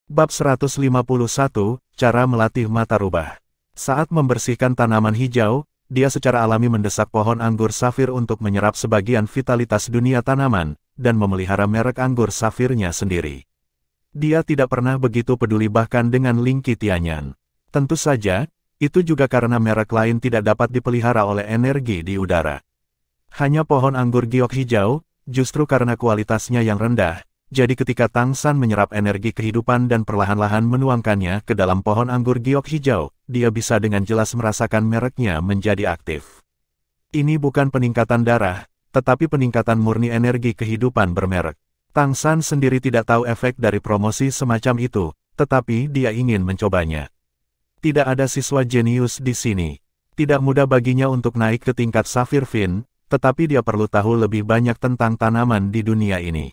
Bab 151, Cara Melatih Mata Rubah. Saat membersihkan tanaman hijau, dia secara alami mendesak pohon anggur safir untuk menyerap sebagian vitalitas dunia tanaman, dan memelihara merek anggur safirnya sendiri. Dia tidak pernah begitu peduli bahkan dengan Lingqi Tianyan. Tentu saja, itu juga karena merek lain tidak dapat dipelihara oleh energi di udara. Hanya pohon anggur giok hijau, justru karena kualitasnya yang rendah, jadi ketika Tang San menyerap energi kehidupan dan perlahan-lahan menuangkannya ke dalam pohon anggur giok hijau, dia bisa dengan jelas merasakan mereknya menjadi aktif. Ini bukan peningkatan darah, tetapi peningkatan murni energi kehidupan bermerek. Tang San sendiri tidak tahu efek dari promosi semacam itu, tetapi dia ingin mencobanya. Tidak ada siswa jenius di sini. Tidak mudah baginya untuk naik ke tingkat Safir Fin, tetapi dia perlu tahu lebih banyak tentang tanaman di dunia ini.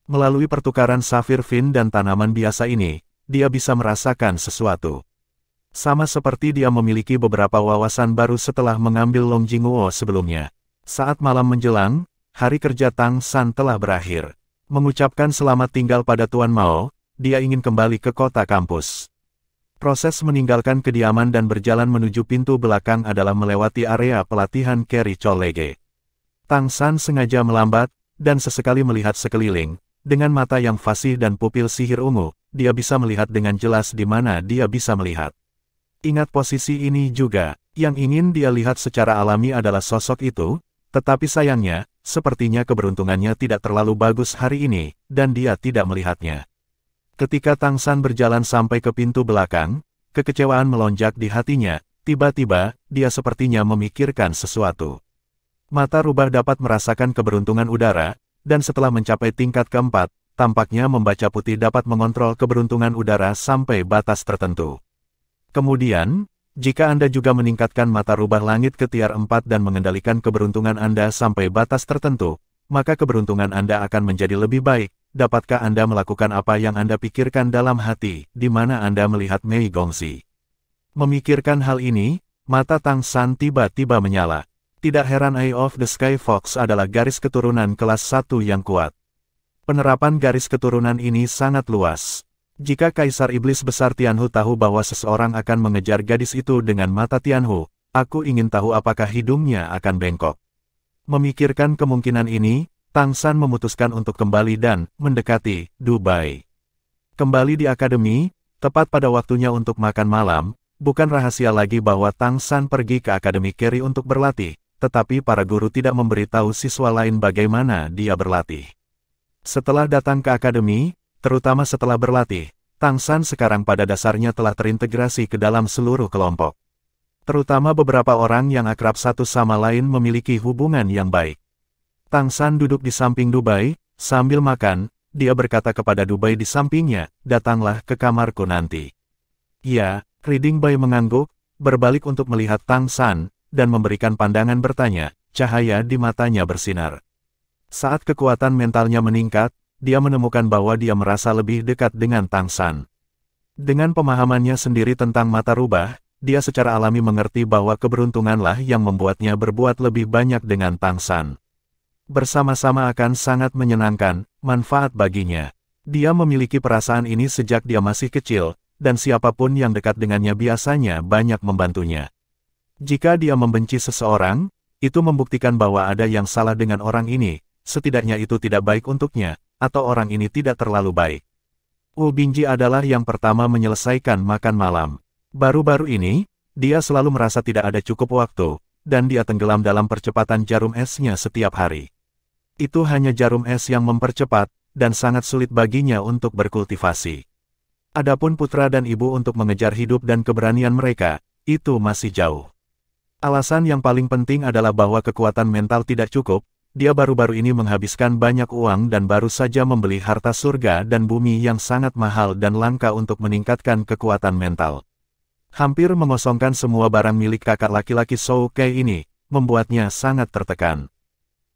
Melalui pertukaran Safir Fin dan tanaman biasa ini, dia bisa merasakan sesuatu. Sama seperti dia memiliki beberapa wawasan baru setelah mengambil Long Jingguo sebelumnya. Saat malam menjelang, hari kerja Tang San telah berakhir. Mengucapkan selamat tinggal pada Tuan Mao, dia ingin kembali ke kota kampus. Proses meninggalkan kediaman dan berjalan menuju pintu belakang adalah melewati area pelatihan Carry Cholege. Tang San sengaja melambat, dan sesekali melihat sekeliling. Dengan mata yang fasih dan pupil sihir ungu, dia bisa melihat dengan jelas di mana dia bisa melihat. Ingat posisi ini juga, yang ingin dia lihat secara alami adalah sosok itu, tetapi sayangnya, sepertinya keberuntungannya tidak terlalu bagus hari ini, dan dia tidak melihatnya. Ketika Tang San berjalan sampai ke pintu belakang, kekecewaan melonjak di hatinya, tiba-tiba, dia sepertinya memikirkan sesuatu. Mata rubah dapat merasakan keberuntungan udara, dan setelah mencapai tingkat keempat, tampaknya membaca putih dapat mengontrol keberuntungan udara sampai batas tertentu. Kemudian, jika Anda juga meningkatkan mata rubah langit ke tier 4 dan mengendalikan keberuntungan Anda sampai batas tertentu, maka keberuntungan Anda akan menjadi lebih baik. Dapatkah Anda melakukan apa yang Anda pikirkan dalam hati, di mana Anda melihat Mei Gongxi? Memikirkan hal ini, mata Tang San tiba-tiba menyala. Tidak heran Eye of the Sky Fox adalah garis keturunan kelas 1 yang kuat. Penerapan garis keturunan ini sangat luas. Jika Kaisar Iblis Besar Tianhu tahu bahwa seseorang akan mengejar gadis itu dengan mata Tianhu, aku ingin tahu apakah hidungnya akan bengkok. Memikirkan kemungkinan ini, Tang San memutuskan untuk kembali dan mendekati Dubai. Kembali di akademi, tepat pada waktunya untuk makan malam, bukan rahasia lagi bahwa Tang San pergi ke Akademi Carry untuk berlatih. Tetapi para guru tidak memberitahu siswa lain bagaimana dia berlatih. Setelah datang ke akademi, terutama setelah berlatih, Tang San sekarang pada dasarnya telah terintegrasi ke dalam seluruh kelompok. Terutama beberapa orang yang akrab satu sama lain memiliki hubungan yang baik. Tang San duduk di samping Dubai, sambil makan, dia berkata kepada Dubai di sampingnya, datanglah ke kamarku nanti. Ya, Reading Bai mengangguk, berbalik untuk melihat Tang San, dan memberikan pandangan bertanya, cahaya di matanya bersinar. Saat kekuatan mentalnya meningkat, dia menemukan bahwa dia merasa lebih dekat dengan Tang San. Dengan pemahamannya sendiri tentang mata rubah, dia secara alami mengerti bahwa keberuntunganlah yang membuatnya berbuat lebih banyak dengan Tang San. Bersama-sama akan sangat menyenangkan, manfaat baginya. Dia memiliki perasaan ini sejak dia masih kecil, dan siapapun yang dekat dengannya biasanya banyak membantunya. Jika dia membenci seseorang, itu membuktikan bahwa ada yang salah dengan orang ini, setidaknya itu tidak baik untuknya, atau orang ini tidak terlalu baik. Wu Bingji adalah yang pertama menyelesaikan makan malam. Baru-baru ini, dia selalu merasa tidak ada cukup waktu, dan dia tenggelam dalam percepatan jarum esnya setiap hari. Itu hanya jarum es yang mempercepat, dan sangat sulit baginya untuk berkultivasi. Adapun putra dan ibu untuk mengejar hidup dan keberanian mereka, itu masih jauh. Alasan yang paling penting adalah bahwa kekuatan mental tidak cukup, dia baru-baru ini menghabiskan banyak uang dan baru saja membeli harta surga dan bumi yang sangat mahal dan langka untuk meningkatkan kekuatan mental. Hampir mengosongkan semua barang milik kakak laki-laki Shou Kei ini, membuatnya sangat tertekan.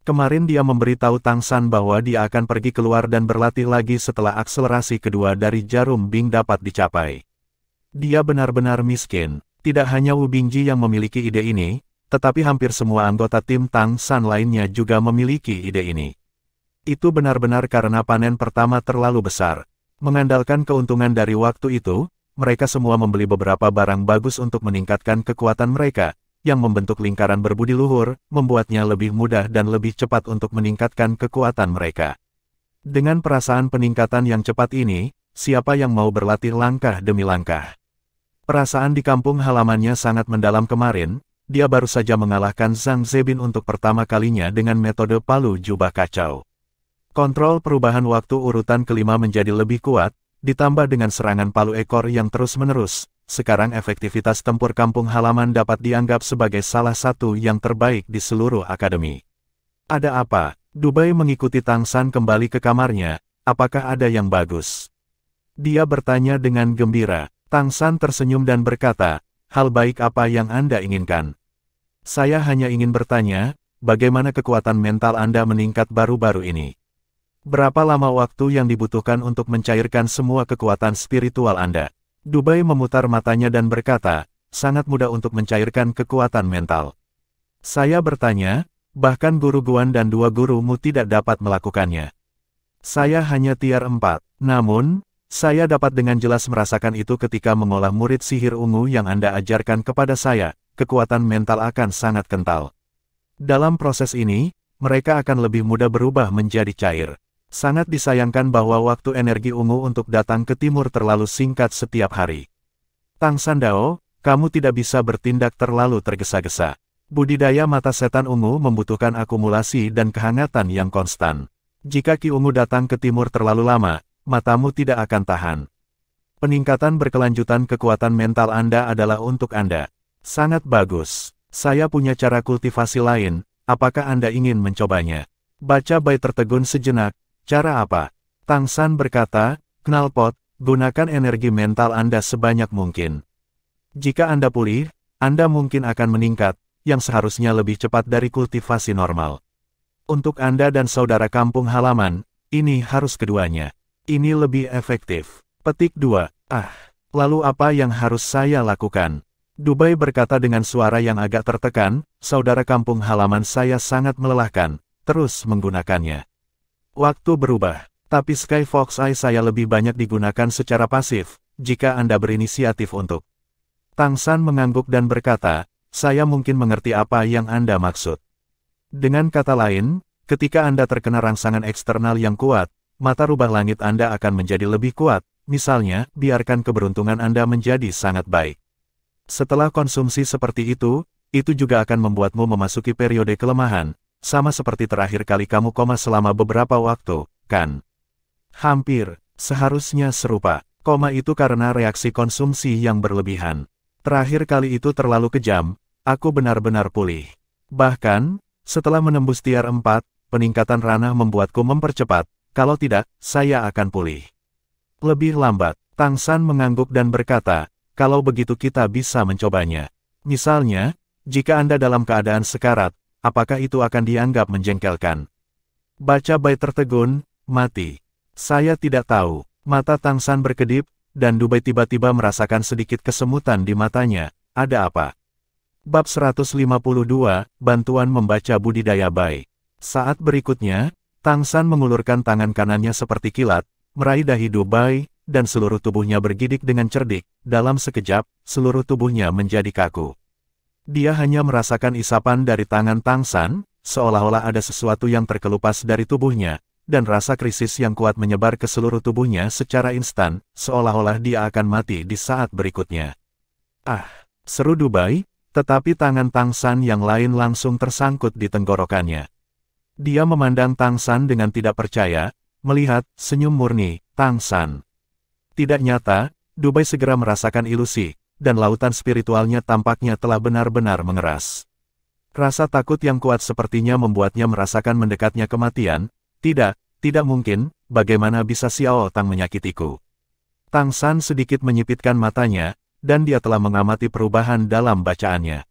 Kemarin dia memberitahu Tang San bahwa dia akan pergi keluar dan berlatih lagi setelah akselerasi kedua dari jarum Bing dapat dicapai. Dia benar-benar miskin. Tidak hanya Wu Bingji yang memiliki ide ini, tetapi hampir semua anggota tim Tang San lainnya juga memiliki ide ini. Itu benar-benar karena panen pertama terlalu besar. Mengandalkan keuntungan dari waktu itu, mereka semua membeli beberapa barang bagus untuk meningkatkan kekuatan mereka, yang membentuk lingkaran berbudi luhur, membuatnya lebih mudah dan lebih cepat untuk meningkatkan kekuatan mereka. Dengan perasaan peningkatan yang cepat ini, siapa yang mau berlatih langkah demi langkah? Perasaan di kampung halamannya sangat mendalam kemarin, dia baru saja mengalahkan Zhang Zebin untuk pertama kalinya dengan metode palu jubah kacau. Kontrol perubahan waktu urutan kelima menjadi lebih kuat, ditambah dengan serangan palu ekor yang terus-menerus. Sekarang efektivitas tempur kampung halaman dapat dianggap sebagai salah satu yang terbaik di seluruh akademi. Ada apa? Dubai mengikuti Tang San kembali ke kamarnya, apakah ada yang bagus? Dia bertanya dengan gembira. Tang San tersenyum dan berkata, hal baik apa yang Anda inginkan? Saya hanya ingin bertanya, bagaimana kekuatan mental Anda meningkat baru-baru ini? Berapa lama waktu yang dibutuhkan untuk mencairkan semua kekuatan spiritual Anda? Dubai memutar matanya dan berkata, sangat mudah untuk mencairkan kekuatan mental. Saya bertanya, bahkan guru Guan dan dua gurumu tidak dapat melakukannya. Saya hanya tier 4, namun, saya dapat dengan jelas merasakan itu ketika mengolah murid sihir ungu yang Anda ajarkan kepada saya, kekuatan mental akan sangat kental. Dalam proses ini, mereka akan lebih mudah berubah menjadi cair. Sangat disayangkan bahwa waktu energi ungu untuk datang ke timur terlalu singkat setiap hari. Tang Sandao, kamu tidak bisa bertindak terlalu tergesa-gesa. Budidaya mata setan ungu membutuhkan akumulasi dan kehangatan yang konstan. Jika Ki ungu datang ke timur terlalu lama, matamu tidak akan tahan. Peningkatan berkelanjutan kekuatan mental Anda adalah untuk Anda. Sangat bagus. Saya punya cara kultivasi lain, apakah Anda ingin mencobanya? Baca Bai tertegun sejenak. Cara apa? Tang San berkata, knalpot, gunakan energi mental Anda sebanyak mungkin. Jika Anda pulih, Anda mungkin akan meningkat, yang seharusnya lebih cepat dari kultivasi normal. Untuk Anda dan saudara kampung halaman, ini harus keduanya. Ini lebih efektif. Petik 2. Lalu apa yang harus saya lakukan? Dubai berkata dengan suara yang agak tertekan, saudara kampung halaman saya sangat melelahkan, terus menggunakannya. Waktu berubah, tapi Sky Fox Eye saya lebih banyak digunakan secara pasif, jika Anda berinisiatif untuk. Tang San mengangguk dan berkata, saya mungkin mengerti apa yang Anda maksud. Dengan kata lain, ketika Anda terkena rangsangan eksternal yang kuat, mata rubah langit Anda akan menjadi lebih kuat, misalnya, biarkan keberuntungan Anda menjadi sangat baik. Setelah konsumsi seperti itu juga akan membuatmu memasuki periode kelemahan. Sama seperti terakhir kali kamu koma selama beberapa waktu, kan? Hampir, seharusnya serupa. Koma itu karena reaksi konsumsi yang berlebihan. Terakhir kali itu terlalu kejam, aku benar-benar pulih. Bahkan, setelah menembus tier 4, peningkatan ranah membuatku mempercepat, kalau tidak, saya akan pulih. Lebih lambat, Tang San mengangguk dan berkata, kalau begitu kita bisa mencobanya. Misalnya, jika Anda dalam keadaan sekarat, apakah itu akan dianggap menjengkelkan? Baca Bai tertegun, mati. Saya tidak tahu. Mata Tang San berkedip, dan Dubai tiba-tiba merasakan sedikit kesemutan di matanya. Ada apa? Bab 152, Bantuan Membaca Budidaya Bai. Saat berikutnya, Tang San mengulurkan tangan kanannya seperti kilat, meraih dahi Dubai, dan seluruh tubuhnya bergidik dengan cerdik. Dalam sekejap, seluruh tubuhnya menjadi kaku. Dia hanya merasakan isapan dari tangan Tang San, seolah-olah ada sesuatu yang terkelupas dari tubuhnya, dan rasa krisis yang kuat menyebar ke seluruh tubuhnya secara instan, seolah-olah dia akan mati di saat berikutnya. Seru Dubai, tetapi tangan Tang San yang lain langsung tersangkut di tenggorokannya. Dia memandang Tang San dengan tidak percaya, melihat senyum murni Tang San. Tidak nyata, Dubai segera merasakan ilusi, dan lautan spiritualnya tampaknya telah benar-benar mengeras. Rasa takut yang kuat sepertinya membuatnya merasakan mendekatnya kematian. Tidak mungkin, bagaimana bisa Xiao Tang menyakitiku? Tang San sedikit menyipitkan matanya, dan dia telah mengamati perubahan dalam bacaannya.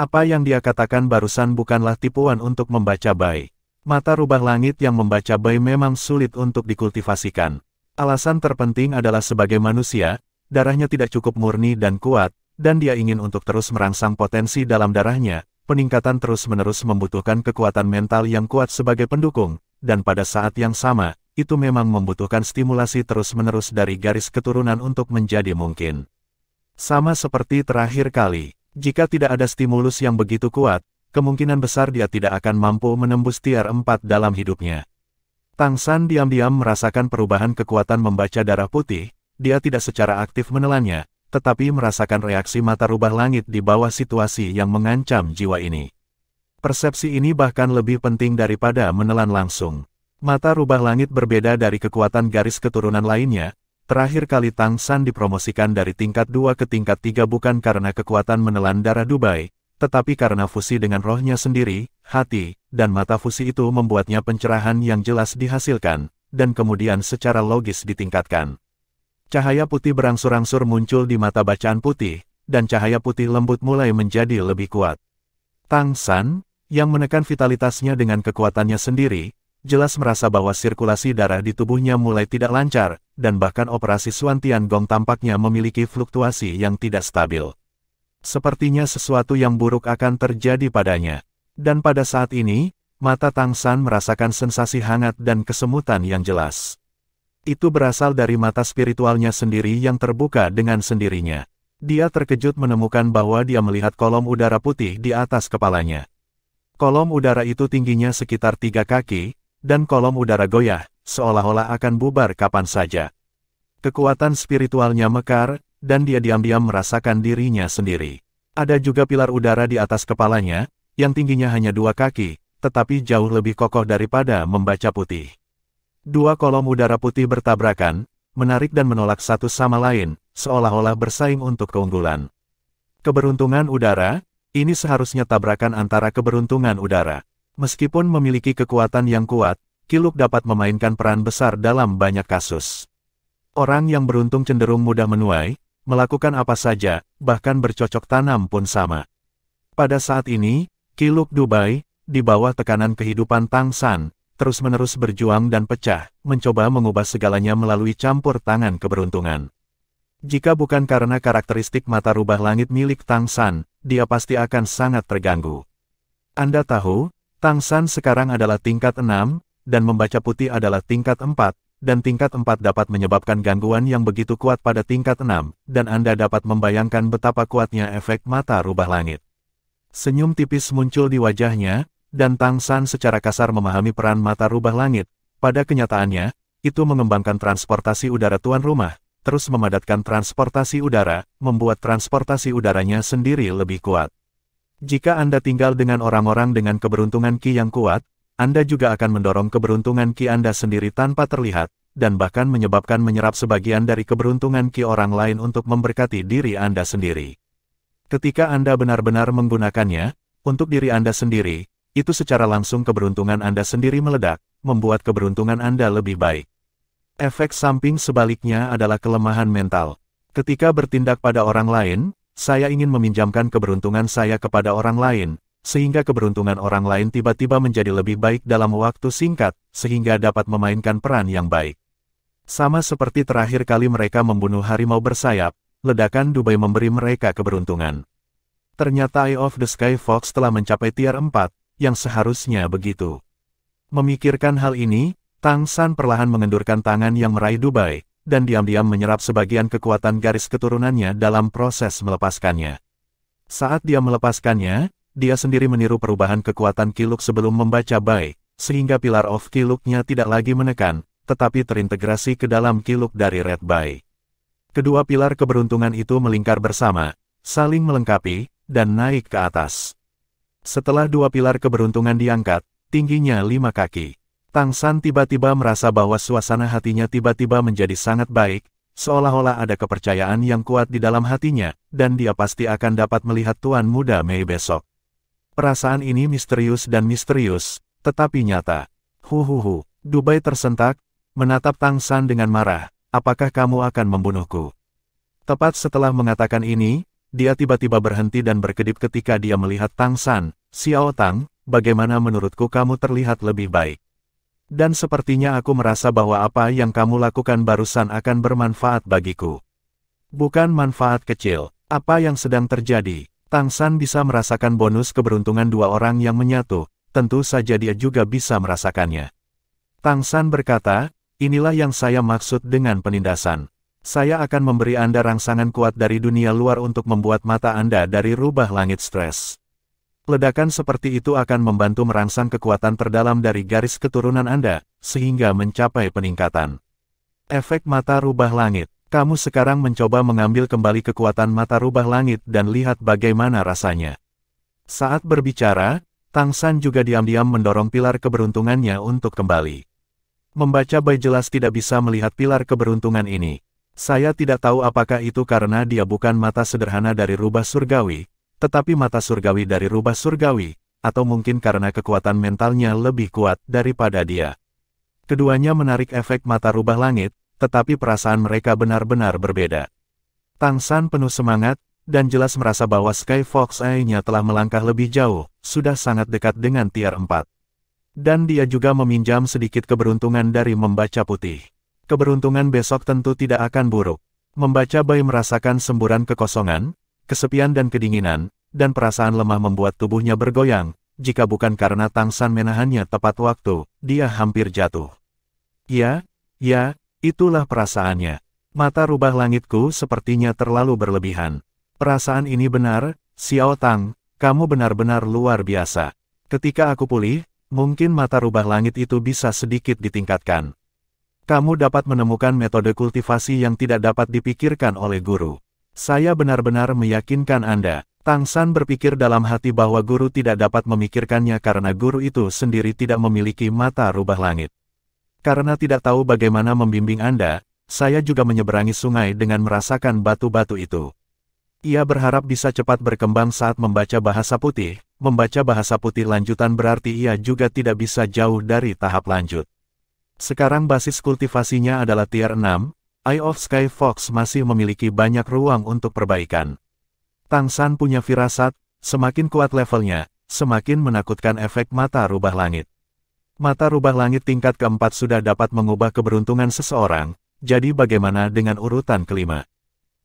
Apa yang dia katakan barusan bukanlah tipuan untuk membaca Bai. Mata rubah langit yang membaca Bai memang sulit untuk dikultivasikan. Alasan terpenting adalah sebagai manusia, darahnya tidak cukup murni dan kuat, dan dia ingin untuk terus merangsang potensi dalam darahnya. Peningkatan terus-menerus membutuhkan kekuatan mental yang kuat sebagai pendukung, dan pada saat yang sama, itu memang membutuhkan stimulasi terus-menerus dari garis keturunan untuk menjadi mungkin. Sama seperti terakhir kali, jika tidak ada stimulus yang begitu kuat, kemungkinan besar dia tidak akan mampu menembus tier 4 dalam hidupnya. Tang San diam-diam merasakan perubahan kekuatan membaca darah putih, dia tidak secara aktif menelannya, tetapi merasakan reaksi mata rubah langit di bawah situasi yang mengancam jiwa ini. Persepsi ini bahkan lebih penting daripada menelan langsung. Mata rubah langit berbeda dari kekuatan garis keturunan lainnya. Terakhir kali Tang San dipromosikan dari tingkat 2 ke tingkat 3 bukan karena kekuatan menelan darah Dubai, tetapi karena fusi dengan rohnya sendiri, hati, dan mata fusi itu membuatnya pencerahan yang jelas dihasilkan, dan kemudian secara logis ditingkatkan. Cahaya putih berangsur-angsur muncul di mata bacaan putih, dan cahaya putih lembut mulai menjadi lebih kuat. Tang San, yang menekan vitalitasnya dengan kekuatannya sendiri, jelas merasa bahwa sirkulasi darah di tubuhnya mulai tidak lancar, dan bahkan operasi Xuan Tiangong tampaknya memiliki fluktuasi yang tidak stabil. Sepertinya sesuatu yang buruk akan terjadi padanya. Dan pada saat ini, mata Tang San merasakan sensasi hangat dan kesemutan yang jelas. Itu berasal dari mata spiritualnya sendiri yang terbuka dengan sendirinya. Dia terkejut menemukan bahwa dia melihat kolom udara putih di atas kepalanya. Kolom udara itu tingginya sekitar 3 kaki, dan kolom udara goyah, seolah-olah akan bubar kapan saja. Kekuatan spiritualnya mekar, dan dia diam-diam merasakan dirinya sendiri. Ada juga pilar udara di atas kepalanya, yang tingginya hanya 2 kaki, tetapi jauh lebih kokoh daripada membaca putih. Dua kolom udara putih bertabrakan, menarik dan menolak satu sama lain, seolah-olah bersaing untuk keunggulan. Keberuntungan udara, ini seharusnya tabrakan antara keberuntungan udara. Meskipun memiliki kekuatan yang kuat, Qi-Luke dapat memainkan peran besar dalam banyak kasus. Orang yang beruntung cenderung mudah menuai, melakukan apa saja, bahkan bercocok tanam pun sama. Pada saat ini, Qi-Luke Dubai, di bawah tekanan kehidupan Tang San, terus-menerus berjuang dan pecah, mencoba mengubah segalanya melalui campur tangan keberuntungan. Jika bukan karena karakteristik mata rubah langit milik Tang San, dia pasti akan sangat terganggu. Anda tahu, Tang San sekarang adalah tingkat 6, dan membaca putih adalah tingkat 4, dan tingkat 4 dapat menyebabkan gangguan yang begitu kuat pada tingkat 6, dan Anda dapat membayangkan betapa kuatnya efek mata rubah langit. Senyum tipis muncul di wajahnya, dan Tang San secara kasar memahami peran mata rubah langit. Pada kenyataannya, itu mengembangkan transportasi udara tuan rumah, terus memadatkan transportasi udara, membuat transportasi udaranya sendiri lebih kuat. Jika Anda tinggal dengan orang-orang dengan keberuntungan Qi yang kuat, Anda juga akan mendorong keberuntungan Qi Anda sendiri tanpa terlihat, dan bahkan menyebabkan menyerap sebagian dari keberuntungan Qi orang lain untuk memberkati diri Anda sendiri. Ketika Anda benar-benar menggunakannya, untuk diri Anda sendiri, itu secara langsung keberuntungan Anda sendiri meledak, membuat keberuntungan Anda lebih baik. Efek samping sebaliknya adalah kelemahan mental. Ketika bertindak pada orang lain, saya ingin meminjamkan keberuntungan saya kepada orang lain, sehingga keberuntungan orang lain tiba-tiba menjadi lebih baik dalam waktu singkat, sehingga dapat memainkan peran yang baik. Sama seperti terakhir kali mereka membunuh harimau bersayap, ledakan Dubai memberi mereka keberuntungan. Ternyata Eye of the Sky Fox telah mencapai tier 4, yang seharusnya begitu. Memikirkan hal ini, Tang San perlahan mengendurkan tangan yang meraih Dubai, dan diam-diam menyerap sebagian kekuatan garis keturunannya dalam proses melepaskannya. Saat dia melepaskannya, dia sendiri meniru perubahan kekuatan Qi-Luke sebelum membaca Bai, sehingga Pillar of Qi-Luke-nya tidak lagi menekan, tetapi terintegrasi ke dalam Qi-Luke dari Red Bai. Kedua pilar keberuntungan itu melingkar bersama, saling melengkapi, dan naik ke atas. Setelah dua pilar keberuntungan diangkat, tingginya 5 kaki. Tang San tiba-tiba merasa bahwa suasana hatinya tiba-tiba menjadi sangat baik, seolah-olah ada kepercayaan yang kuat di dalam hatinya, dan dia pasti akan dapat melihat Tuan Muda Mei besok. Perasaan ini misterius, tetapi nyata. Huhuhu, Dubai tersentak, menatap Tang San dengan marah, apakah kamu akan membunuhku? Tepat setelah mengatakan ini, dia tiba-tiba berhenti dan berkedip ketika dia melihat Tang San. Xiao Tang, bagaimana menurutku kamu terlihat lebih baik? Dan sepertinya aku merasa bahwa apa yang kamu lakukan barusan akan bermanfaat bagiku. Bukan manfaat kecil. Apa yang sedang terjadi? Tang San bisa merasakan bonus keberuntungan dua orang yang menyatu, tentu saja dia juga bisa merasakannya. Tang San berkata, inilah yang saya maksud dengan penindasan. Saya akan memberi Anda rangsangan kuat dari dunia luar untuk membuat mata Anda dari rubah langit stres. Ledakan seperti itu akan membantu merangsang kekuatan terdalam dari garis keturunan Anda, sehingga mencapai peningkatan. Efek mata rubah langit. Kamu sekarang mencoba mengambil kembali kekuatan mata rubah langit dan lihat bagaimana rasanya. Saat berbicara, Tang San juga diam-diam mendorong pilar keberuntungannya untuk kembali. Membaca Bai jelas tidak bisa melihat pilar keberuntungan ini. Saya tidak tahu apakah itu karena dia bukan mata sederhana dari rubah surgawi, tetapi mata surgawi dari rubah surgawi, atau mungkin karena kekuatan mentalnya lebih kuat daripada dia. Keduanya menarik efek mata rubah langit, tetapi perasaan mereka benar-benar berbeda. Tang San penuh semangat, dan jelas merasa bahwa Sky Fox Eye-nya telah melangkah lebih jauh, sudah sangat dekat dengan tier 4. Dan dia juga meminjam sedikit keberuntungan dari membaca putih. Keberuntungan besok tentu tidak akan buruk. Membaca Bai merasakan semburan kekosongan, kesepian dan kedinginan, dan perasaan lemah membuat tubuhnya bergoyang. Jika bukan karena Tang San menahannya tepat waktu, dia hampir jatuh. Ya, itulah perasaannya. Mata rubah langitku sepertinya terlalu berlebihan. Perasaan ini benar, Xiao Tang, kamu benar-benar luar biasa. Ketika aku pulih, mungkin mata rubah langit itu bisa sedikit ditingkatkan. Kamu dapat menemukan metode kultivasi yang tidak dapat dipikirkan oleh guru. Saya benar-benar meyakinkan Anda. Tang San berpikir dalam hati bahwa guru tidak dapat memikirkannya karena guru itu sendiri tidak memiliki mata rubah langit. Karena tidak tahu bagaimana membimbing Anda, saya juga menyeberangi sungai dengan merasakan batu-batu itu. Ia berharap bisa cepat berkembang saat membaca bahasa putih. Membaca bahasa putih lanjutan berarti ia juga tidak bisa jauh dari tahap lanjut. Sekarang basis kultivasinya adalah tier 6, Eye of Sky Fox masih memiliki banyak ruang untuk perbaikan. Tang San punya firasat, semakin kuat levelnya, semakin menakutkan efek mata rubah langit. Mata rubah langit tingkat keempat sudah dapat mengubah keberuntungan seseorang, jadi bagaimana dengan urutan kelima?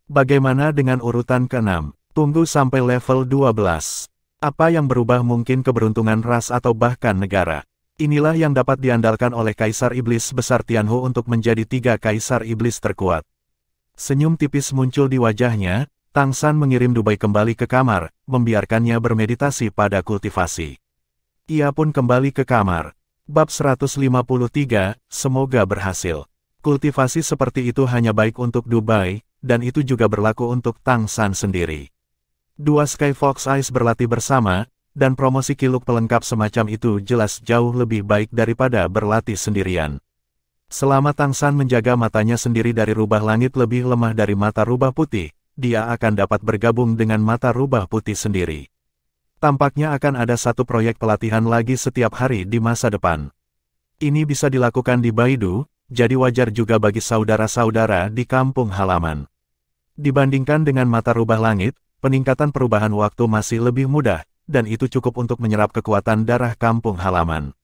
Bagaimana dengan urutan keenam? Tunggu sampai level 12. Apa yang berubah mungkin keberuntungan ras atau bahkan negara? Inilah yang dapat diandalkan oleh Kaisar Iblis Besar Tianhu untuk menjadi 3 Kaisar Iblis terkuat. Senyum tipis muncul di wajahnya, Tang San mengirim Dubai kembali ke kamar, membiarkannya bermeditasi pada kultivasi. Ia pun kembali ke kamar. Bab 153, semoga berhasil. Kultivasi seperti itu hanya baik untuk Dubai, dan itu juga berlaku untuk Tang San sendiri. 2 Sky Fox Eyes berlatih bersama, dan promosi kiluk pelengkap semacam itu jelas jauh lebih baik daripada berlatih sendirian. Selama Tang San menjaga matanya sendiri dari rubah langit lebih lemah dari mata rubah putih, dia akan dapat bergabung dengan mata rubah putih sendiri. Tampaknya akan ada satu proyek pelatihan lagi setiap hari di masa depan. Ini bisa dilakukan di Baidu, jadi wajar juga bagi saudara-saudara di kampung halaman. Dibandingkan dengan mata rubah langit, peningkatan perubahan waktu masih lebih mudah, dan itu cukup untuk menyerap kekuatan darah kampung halaman.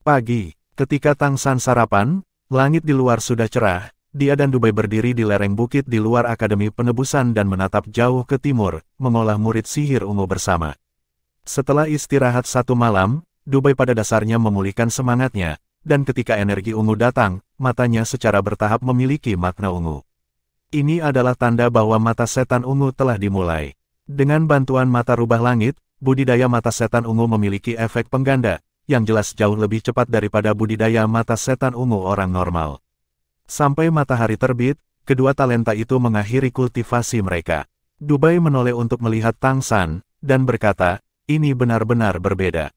Pagi, ketika Tang San sarapan, langit di luar sudah cerah, dia dan Dubai berdiri di lereng bukit di luar Akademi Penebusan dan menatap jauh ke timur, mengolah murid sihir ungu bersama. Setelah istirahat 1 malam, Dubai pada dasarnya memulihkan semangatnya, dan ketika energi ungu datang, matanya secara bertahap memiliki makna ungu. Ini adalah tanda bahwa mata setan ungu telah dimulai. Dengan bantuan mata rubah langit, budidaya mata setan ungu memiliki efek pengganda, yang jelas jauh lebih cepat daripada budidaya mata setan ungu orang normal. Sampai matahari terbit, kedua talenta itu mengakhiri kultivasi mereka. Dubai menoleh untuk melihat Tang San, dan berkata, ini benar-benar berbeda.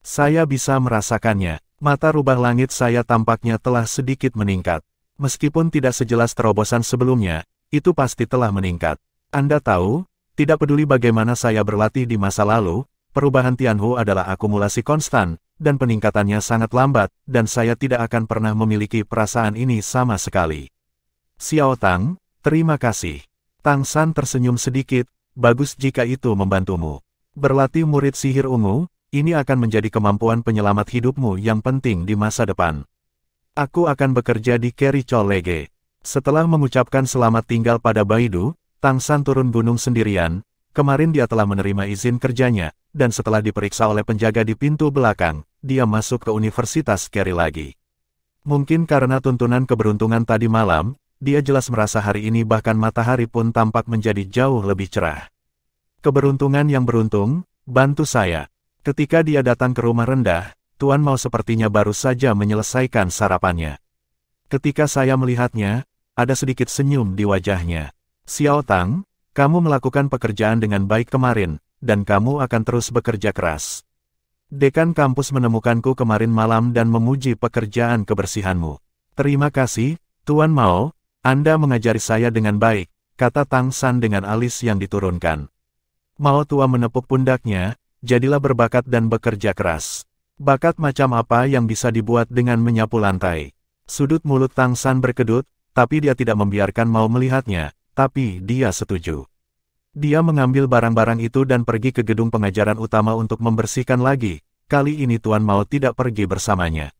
Saya bisa merasakannya, mata rubah langit saya tampaknya telah sedikit meningkat. Meskipun tidak sejelas terobosan sebelumnya, itu pasti telah meningkat. Anda tahu, tidak peduli bagaimana saya berlatih di masa lalu, perubahan Tianhu adalah akumulasi konstan, dan peningkatannya sangat lambat, dan saya tidak akan pernah memiliki perasaan ini sama sekali. Xiao Tang, terima kasih. Tang San tersenyum sedikit, bagus jika itu membantumu. Berlatih murid sihir ungu, ini akan menjadi kemampuan penyelamat hidupmu yang penting di masa depan. Aku akan bekerja di Kerichol Lege. Setelah mengucapkan selamat tinggal pada Baidu, Tang San turun gunung sendirian. Kemarin dia telah menerima izin kerjanya, dan setelah diperiksa oleh penjaga di pintu belakang, dia masuk ke Universitas Keri lagi. Mungkin karena tuntunan keberuntungan tadi malam, dia jelas merasa hari ini bahkan matahari pun tampak menjadi jauh lebih cerah. Keberuntungan yang beruntung, bantu saya. Ketika dia datang ke rumah rendah, Tuan Mao sepertinya baru saja menyelesaikan sarapannya. Ketika saya melihatnya, ada sedikit senyum di wajahnya. Xiao Tang, kamu melakukan pekerjaan dengan baik kemarin, dan kamu akan terus bekerja keras. Dekan kampus menemukanku kemarin malam dan memuji pekerjaan kebersihanmu. Terima kasih, Tuan Mao, Anda mengajari saya dengan baik, kata Tang San dengan alis yang diturunkan. Mao tua menepuk pundaknya, jadilah berbakat dan bekerja keras. Bakat macam apa yang bisa dibuat dengan menyapu lantai? Sudut mulut Tang San berkedut, tapi dia tidak membiarkan Mao melihatnya, tapi dia setuju. Dia mengambil barang-barang itu dan pergi ke gedung pengajaran utama untuk membersihkan lagi. Kali ini Tuan Mao tidak pergi bersamanya.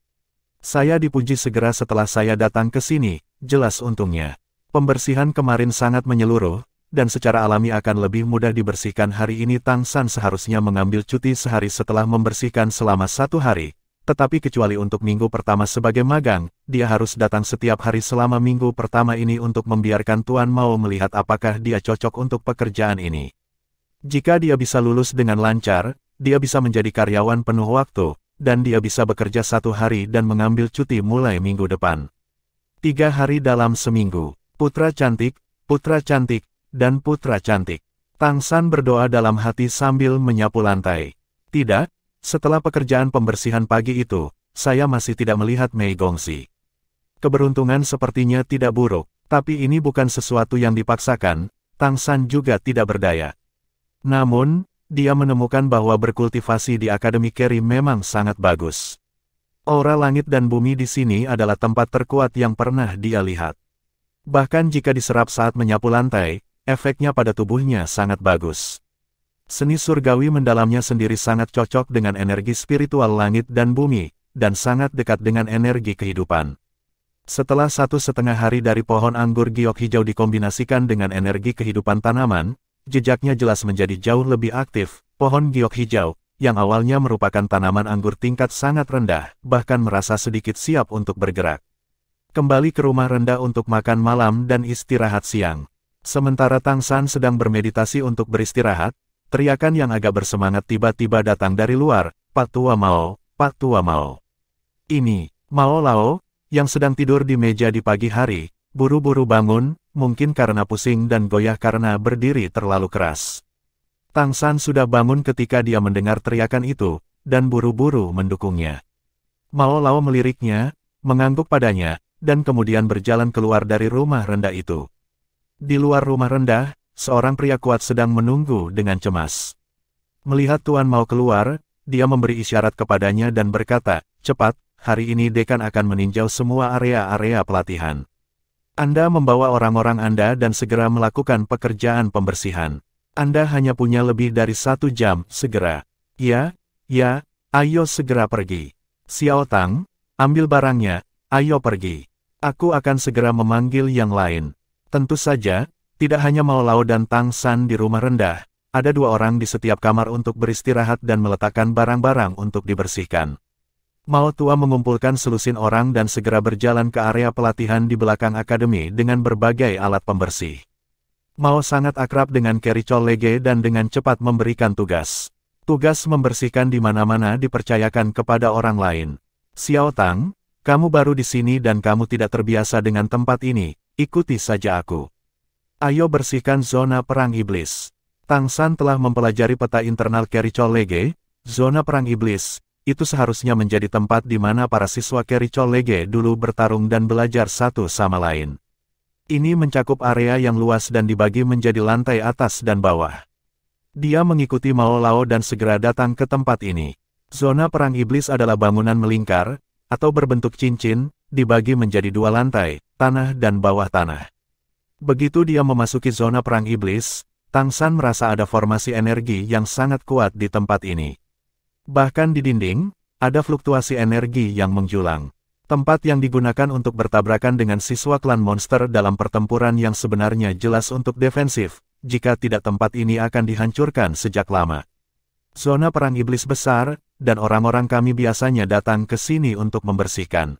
Saya dipuji segera setelah saya datang ke sini, jelas untungnya. Pembersihan kemarin sangat menyeluruh, dan secara alami akan lebih mudah dibersihkan hari ini. Tang San seharusnya mengambil cuti sehari setelah membersihkan selama 1 hari. Tetapi kecuali untuk minggu pertama sebagai magang, dia harus datang setiap hari selama minggu pertama ini untuk membiarkan Tuan Mao melihat apakah dia cocok untuk pekerjaan ini. Jika dia bisa lulus dengan lancar, dia bisa menjadi karyawan penuh waktu, dan dia bisa bekerja 1 hari dan mengambil cuti mulai minggu depan. 3 hari dalam seminggu. Putra cantik, dan putra cantik. Tang San berdoa dalam hati sambil menyapu lantai. Tidak. Setelah pekerjaan pembersihan pagi itu, saya masih tidak melihat Mei Gongxi. Keberuntungan sepertinya tidak buruk, tapi ini bukan sesuatu yang dipaksakan. Tang San juga tidak berdaya. Namun, dia menemukan bahwa berkultivasi di Akademi Carry memang sangat bagus. Aura langit dan bumi di sini adalah tempat terkuat yang pernah dia lihat. Bahkan jika diserap saat menyapu lantai, efeknya pada tubuhnya sangat bagus. Seni surgawi mendalamnya sendiri sangat cocok dengan energi spiritual langit dan bumi, dan sangat dekat dengan energi kehidupan. Setelah 1,5 hari dari pohon anggur giok hijau dikombinasikan dengan energi kehidupan tanaman, jejaknya jelas menjadi jauh lebih aktif. Pohon giok hijau, yang awalnya merupakan tanaman anggur tingkat sangat rendah, bahkan merasa sedikit siap untuk bergerak. Kembali ke rumah rendah untuk makan malam dan istirahat siang. Sementara Tang San sedang bermeditasi untuk beristirahat, teriakan yang agak bersemangat tiba-tiba datang dari luar. Pak Tua Mao, Pak Tua Mao. Ini, Mao Lao, yang sedang tidur di meja di pagi hari, buru-buru bangun, mungkin karena pusing dan goyah karena berdiri terlalu keras. Tang San sudah bangun ketika dia mendengar teriakan itu, dan buru-buru mendukungnya. Mao Lao meliriknya, mengangguk padanya, dan kemudian berjalan keluar dari rumah rendah itu. Di luar rumah rendah, seorang pria kuat sedang menunggu dengan cemas. Melihat Tuan Mao keluar, dia memberi isyarat kepadanya dan berkata, "Cepat, hari ini dekan akan meninjau semua area-area pelatihan. Anda membawa orang-orang Anda dan segera melakukan pekerjaan pembersihan. Anda hanya punya lebih dari 1 jam, segera." Ya, ayo segera pergi. Xiao Tang, ambil barangnya, ayo pergi. Aku akan segera memanggil yang lain. Tentu saja, tidak hanya Mao Lao dan Tang San di rumah rendah, ada 2 orang di setiap kamar untuk beristirahat dan meletakkan barang-barang untuk dibersihkan. Mao tua mengumpulkan selusin orang dan segera berjalan ke area pelatihan di belakang akademi dengan berbagai alat pembersih. Mao sangat akrab dengan Carry Chollege dan dengan cepat memberikan tugas. Tugas membersihkan di mana-mana dipercayakan kepada orang lain. Xiao Tang, kamu baru di sini dan kamu tidak terbiasa dengan tempat ini, ikuti saja aku. Ayo bersihkan zona perang iblis. Tang San telah mempelajari peta internal Carry Chollege. Zona perang iblis, itu seharusnya menjadi tempat di mana para siswa Carry Chollege dulu bertarung dan belajar satu sama lain. Ini mencakup area yang luas dan dibagi menjadi lantai atas dan bawah. Dia mengikuti Mao Lao dan segera datang ke tempat ini. Zona perang iblis adalah bangunan melingkar, atau berbentuk cincin, dibagi menjadi 2 lantai, tanah dan bawah tanah. Begitu dia memasuki zona perang iblis, Tang San merasa ada formasi energi yang sangat kuat di tempat ini. Bahkan di dinding, ada fluktuasi energi yang menjulang. Tempat yang digunakan untuk bertabrakan dengan siswa klan monster dalam pertempuran yang sebenarnya jelas untuk defensif, jika tidak tempat ini akan dihancurkan sejak lama. Zona perang iblis besar, dan orang-orang kami biasanya datang ke sini untuk membersihkan.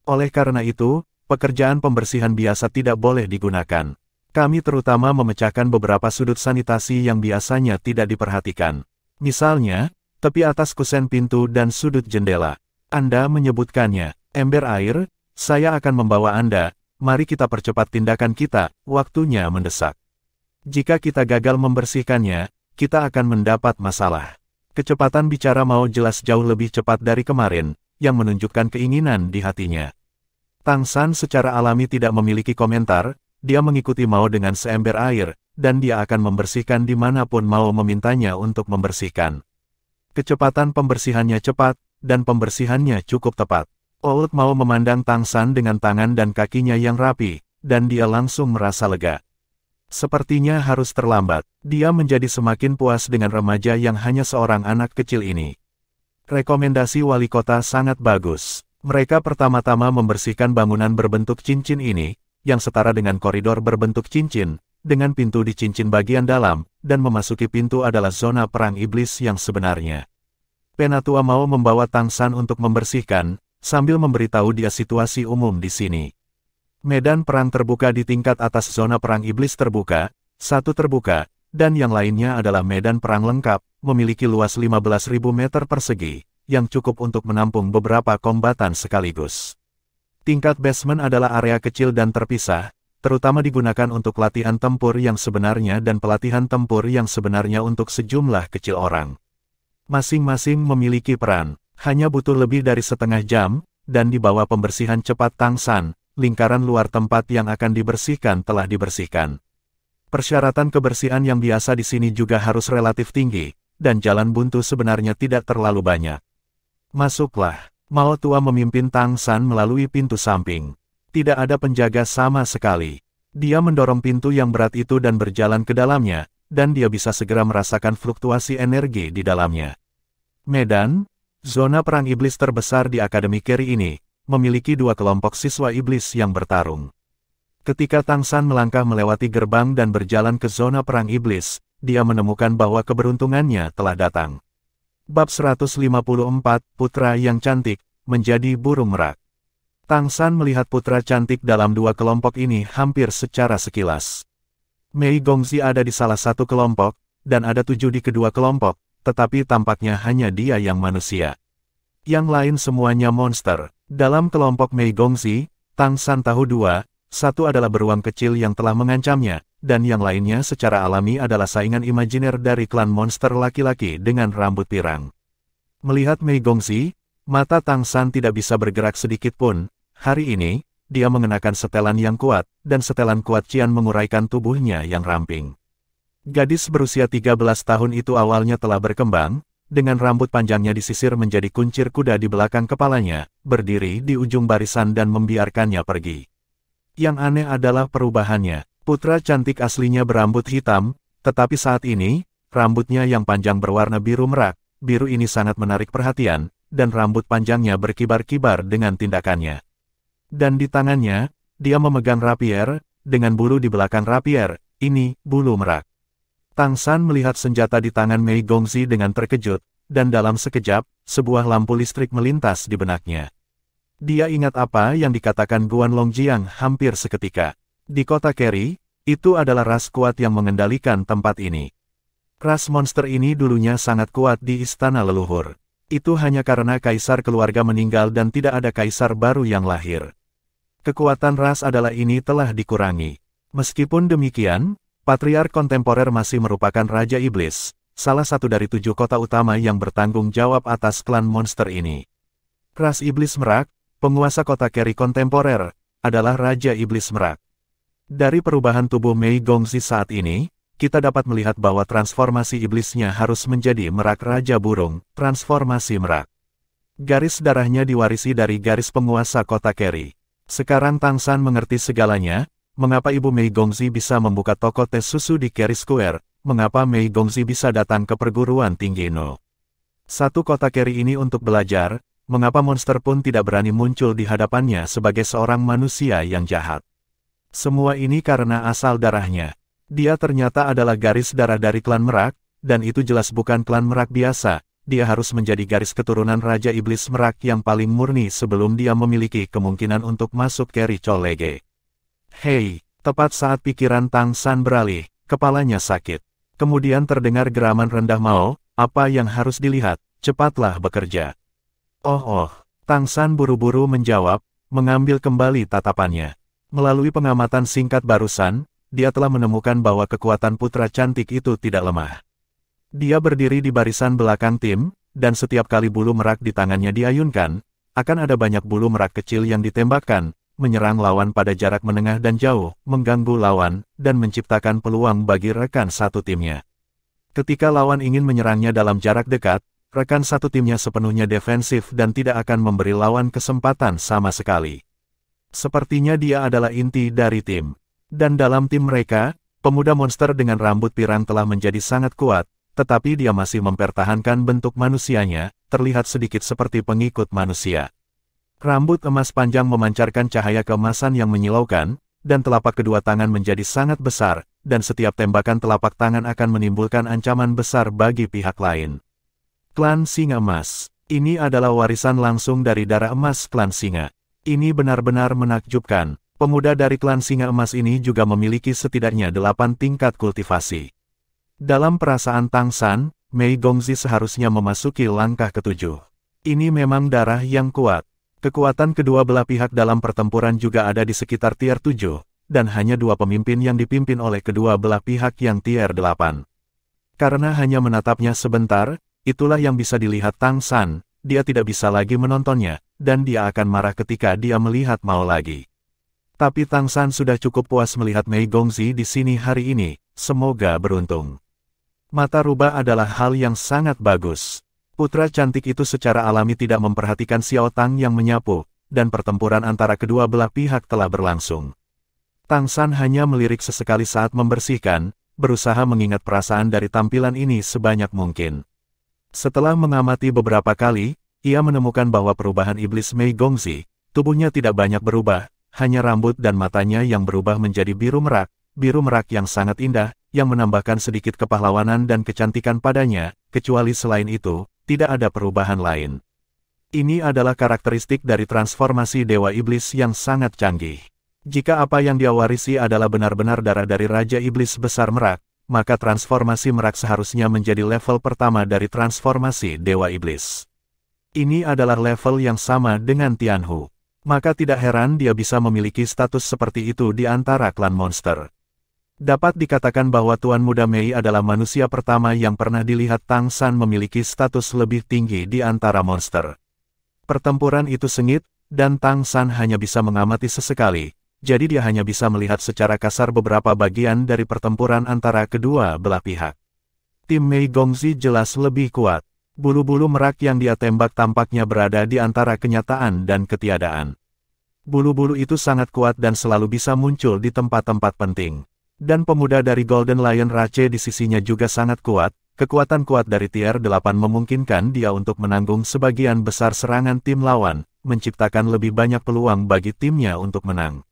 Oleh karena itu, pekerjaan pembersihan biasa tidak boleh digunakan. Kami terutama memecahkan beberapa sudut sanitasi yang biasanya tidak diperhatikan. Misalnya, tepi atas kusen pintu dan sudut jendela. Anda menyebutkannya, ember air, saya akan membawa Anda, mari kita percepat tindakan kita, waktunya mendesak. Jika kita gagal membersihkannya, kita akan mendapat masalah. Kecepatan bicara Mao jelas jauh lebih cepat dari kemarin, yang menunjukkan keinginan di hatinya. Tang San secara alami tidak memiliki komentar, dia mengikuti Mao dengan seember air, dan dia akan membersihkan dimanapun Mao memintanya untuk membersihkan. Kecepatan pembersihannya cepat, dan pembersihannya cukup tepat. Old Mao memandang Tang San dengan tangan dan kakinya yang rapi, dan dia langsung merasa lega. Sepertinya harus terlambat, dia menjadi semakin puas dengan remaja yang hanya seorang anak kecil ini. Rekomendasi wali kota sangat bagus. Mereka pertama-tama membersihkan bangunan berbentuk cincin ini, yang setara dengan koridor berbentuk cincin, dengan pintu di cincin bagian dalam, dan memasuki pintu adalah zona perang iblis yang sebenarnya. Penatua Mao membawa Tang San untuk membersihkan, sambil memberitahu dia situasi umum di sini. Medan perang terbuka di tingkat atas zona perang iblis terbuka, satu terbuka, dan yang lainnya adalah medan perang lengkap, memiliki luas 15.000 meter persegi, yang cukup untuk menampung beberapa kombatan sekaligus. Tingkat basement adalah area kecil dan terpisah, terutama digunakan untuk latihan tempur yang sebenarnya dan pelatihan tempur yang sebenarnya untuk sejumlah kecil orang. Masing-masing memiliki peran, hanya butuh lebih dari setengah jam, dan di bawah pembersihan cepat Tang San, lingkaran luar tempat yang akan dibersihkan telah dibersihkan. Persyaratan kebersihan yang biasa di sini juga harus relatif tinggi, dan jalan buntu sebenarnya tidak terlalu banyak. Masuklah. Mao tua memimpin Tang San melalui pintu samping. Tidak ada penjaga sama sekali. Dia mendorong pintu yang berat itu dan berjalan ke dalamnya, dan dia bisa segera merasakan fluktuasi energi di dalamnya. Medan, zona perang iblis terbesar di Akademi Keri ini, memiliki dua kelompok siswa iblis yang bertarung. Ketika Tang San melangkah melewati gerbang dan berjalan ke zona perang iblis, dia menemukan bahwa keberuntungannya telah datang. Bab 154, Putra yang Cantik, menjadi burung merak. Tang San melihat putra cantik dalam dua kelompok ini hampir secara sekilas. Mei Gongzi ada di salah satu kelompok, dan ada 7 di kedua kelompok, tetapi tampaknya hanya dia yang manusia. Yang lain semuanya monster. Dalam kelompok Mei Gongzi, Tang San tahu satu adalah beruang kecil yang telah mengancamnya, dan yang lainnya secara alami adalah saingan imajiner dari klan monster laki-laki dengan rambut pirang. Melihat Mei Gongzi, mata Tang San tidak bisa bergerak sedikit pun. Hari ini, dia mengenakan setelan yang kuat, dan setelan kuat Cian menguraikan tubuhnya yang ramping. Gadis berusia 13 tahun itu awalnya telah berkembang, dengan rambut panjangnya disisir menjadi kuncir kuda di belakang kepalanya, berdiri di ujung barisan dan membiarkannya pergi. Yang aneh adalah perubahannya. Putra cantik aslinya berambut hitam, tetapi saat ini, rambutnya yang panjang berwarna biru merak. Biru ini sangat menarik perhatian, dan rambut panjangnya berkibar-kibar dengan tindakannya. Dan di tangannya, dia memegang rapier, dengan bulu di belakang rapier, ini, bulu merak. Tang San melihat senjata di tangan Mei Gongzi dengan terkejut, dan dalam sekejap, sebuah lampu listrik melintas di benaknya. Dia ingat apa yang dikatakan Guan Longjiang hampir seketika. Di kota Keri, itu adalah ras kuat yang mengendalikan tempat ini. Ras monster ini dulunya sangat kuat di istana leluhur. Itu hanya karena kaisar keluarga meninggal dan tidak ada kaisar baru yang lahir. Kekuatan ras adalah ini telah dikurangi. Meskipun demikian, Patriark kontemporer masih merupakan Raja Iblis, salah satu dari 7 kota utama yang bertanggung jawab atas klan monster ini. Ras Iblis Merak, penguasa kota Keri kontemporer, adalah Raja Iblis Merak. Dari perubahan tubuh Mei Gongzi saat ini, kita dapat melihat bahwa transformasi iblisnya harus menjadi merak Raja Burung, transformasi merak. Garis darahnya diwarisi dari garis penguasa kota Keri. Sekarang Tang San mengerti segalanya, mengapa Ibu Mei Gongzi bisa membuka toko tes susu di Keri Square, mengapa Mei Gongzi bisa datang ke perguruan tinggi No. 1 kota Keri ini untuk belajar, mengapa monster pun tidak berani muncul di hadapannya sebagai seorang manusia yang jahat. Semua ini karena asal darahnya. Dia ternyata adalah garis darah dari klan Merak, dan itu jelas bukan klan Merak biasa, dia harus menjadi garis keturunan Raja Iblis Merak yang paling murni sebelum dia memiliki kemungkinan untuk masuk ke Ritual League. Hei, tepat saat pikiran Tang San beralih, kepalanya sakit. Kemudian terdengar geraman rendah Mao, apa yang harus dilihat, cepatlah bekerja. Oh, Tang San buru-buru menjawab, mengambil kembali tatapannya. Melalui pengamatan singkat barusan, dia telah menemukan bahwa kekuatan putra cantik itu tidak lemah. Dia berdiri di barisan belakang tim, dan setiap kali bulu merak di tangannya diayunkan, akan ada banyak bulu merak kecil yang ditembakkan, menyerang lawan pada jarak menengah dan jauh, mengganggu lawan, dan menciptakan peluang bagi rekan satu timnya. Ketika lawan ingin menyerangnya dalam jarak dekat, rekan satu timnya sepenuhnya defensif dan tidak akan memberi lawan kesempatan sama sekali. Sepertinya dia adalah inti dari tim. Dan dalam tim mereka, pemuda monster dengan rambut pirang telah menjadi sangat kuat, tetapi dia masih mempertahankan bentuk manusianya, terlihat sedikit seperti pengikut manusia. Rambut emas panjang memancarkan cahaya keemasan yang menyilaukan, dan telapak kedua tangan menjadi sangat besar, dan setiap tembakan telapak tangan akan menimbulkan ancaman besar bagi pihak lain. Klan Singa Emas. Ini adalah warisan langsung dari darah emas klan Singa. Ini benar-benar menakjubkan. Pemuda dari klan Singa Emas ini juga memiliki setidaknya 8 tingkat kultivasi. Dalam perasaan Tang San, Mei Gongzi seharusnya memasuki langkah ke-7. Ini memang darah yang kuat. Kekuatan kedua belah pihak dalam pertempuran juga ada di sekitar tier 7, dan hanya 2 pemimpin yang dipimpin oleh kedua belah pihak yang tier 8. Karena hanya menatapnya sebentar, itulah yang bisa dilihat Tang San, dia tidak bisa lagi menontonnya, dan dia akan marah ketika dia melihat Mao lagi. Tapi Tang San sudah cukup puas melihat Mei Gongzi di sini hari ini, semoga beruntung. Mata rubah adalah hal yang sangat bagus. Putra cantik itu secara alami tidak memperhatikan Xiao Tang yang menyapu, dan pertempuran antara kedua belah pihak telah berlangsung. Tang San hanya melirik sesekali saat membersihkan, berusaha mengingat perasaan dari tampilan ini sebanyak mungkin. Setelah mengamati beberapa kali, ia menemukan bahwa perubahan iblis Mei Gongzi, tubuhnya tidak banyak berubah, hanya rambut dan matanya yang berubah menjadi biru merak yang sangat indah, yang menambahkan sedikit kepahlawanan dan kecantikan padanya, kecuali selain itu, tidak ada perubahan lain. Ini adalah karakteristik dari transformasi Dewa Iblis yang sangat canggih. Jika apa yang dia warisi adalah benar-benar darah dari Raja Iblis Besar Merak, maka transformasi merak seharusnya menjadi level pertama dari transformasi Dewa Iblis. Ini adalah level yang sama dengan Tianhu. Maka tidak heran dia bisa memiliki status seperti itu di antara klan monster. Dapat dikatakan bahwa Tuan Muda Mei adalah manusia pertama yang pernah dilihat Tang San memiliki status lebih tinggi di antara monster. Pertempuran itu sengit, dan Tang San hanya bisa mengamati sesekali, jadi dia hanya bisa melihat secara kasar beberapa bagian dari pertempuran antara kedua belah pihak. Tim Mei Gongzi jelas lebih kuat. Bulu-bulu merak yang dia tembak tampaknya berada di antara kenyataan dan ketiadaan. Bulu-bulu itu sangat kuat dan selalu bisa muncul di tempat-tempat penting. Dan pemuda dari Golden Lion Rache di sisinya juga sangat kuat, kekuatan kuat dari tier 8 memungkinkan dia untuk menanggung sebagian besar serangan tim lawan, menciptakan lebih banyak peluang bagi timnya untuk menang.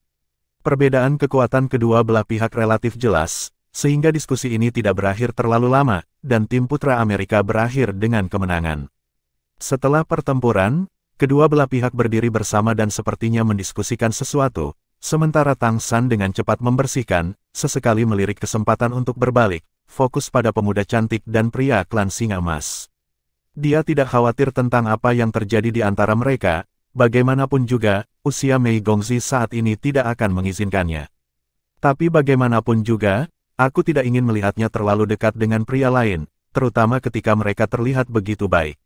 Perbedaan kekuatan kedua belah pihak relatif jelas, sehingga diskusi ini tidak berakhir terlalu lama, dan tim Putra Amerika berakhir dengan kemenangan. Setelah pertempuran, kedua belah pihak berdiri bersama dan sepertinya mendiskusikan sesuatu, sementara Tang San dengan cepat membersihkan, sesekali melirik kesempatan untuk berbalik, fokus pada pemuda cantik dan pria klan Singa Emas. Dia tidak khawatir tentang apa yang terjadi di antara mereka, bagaimanapun juga, usia Mei Gongzi saat ini tidak akan mengizinkannya. Tapi bagaimanapun juga, aku tidak ingin melihatnya terlalu dekat dengan pria lain, terutama ketika mereka terlihat begitu baik.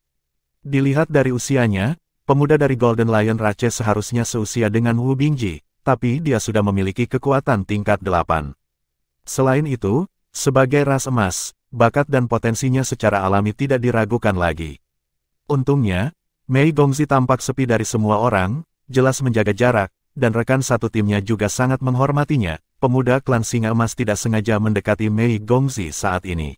Dilihat dari usianya, pemuda dari Golden Lion Rache seharusnya seusia dengan Wu Bingji, tapi dia sudah memiliki kekuatan tingkat 8. Selain itu, sebagai ras emas, bakat dan potensinya secara alami tidak diragukan lagi. Untungnya, Mei Gongzi tampak sepi dari semua orang, jelas menjaga jarak, dan rekan satu timnya juga sangat menghormatinya. Pemuda klan Singa Emas tidak sengaja mendekati Mei Gongzi saat ini.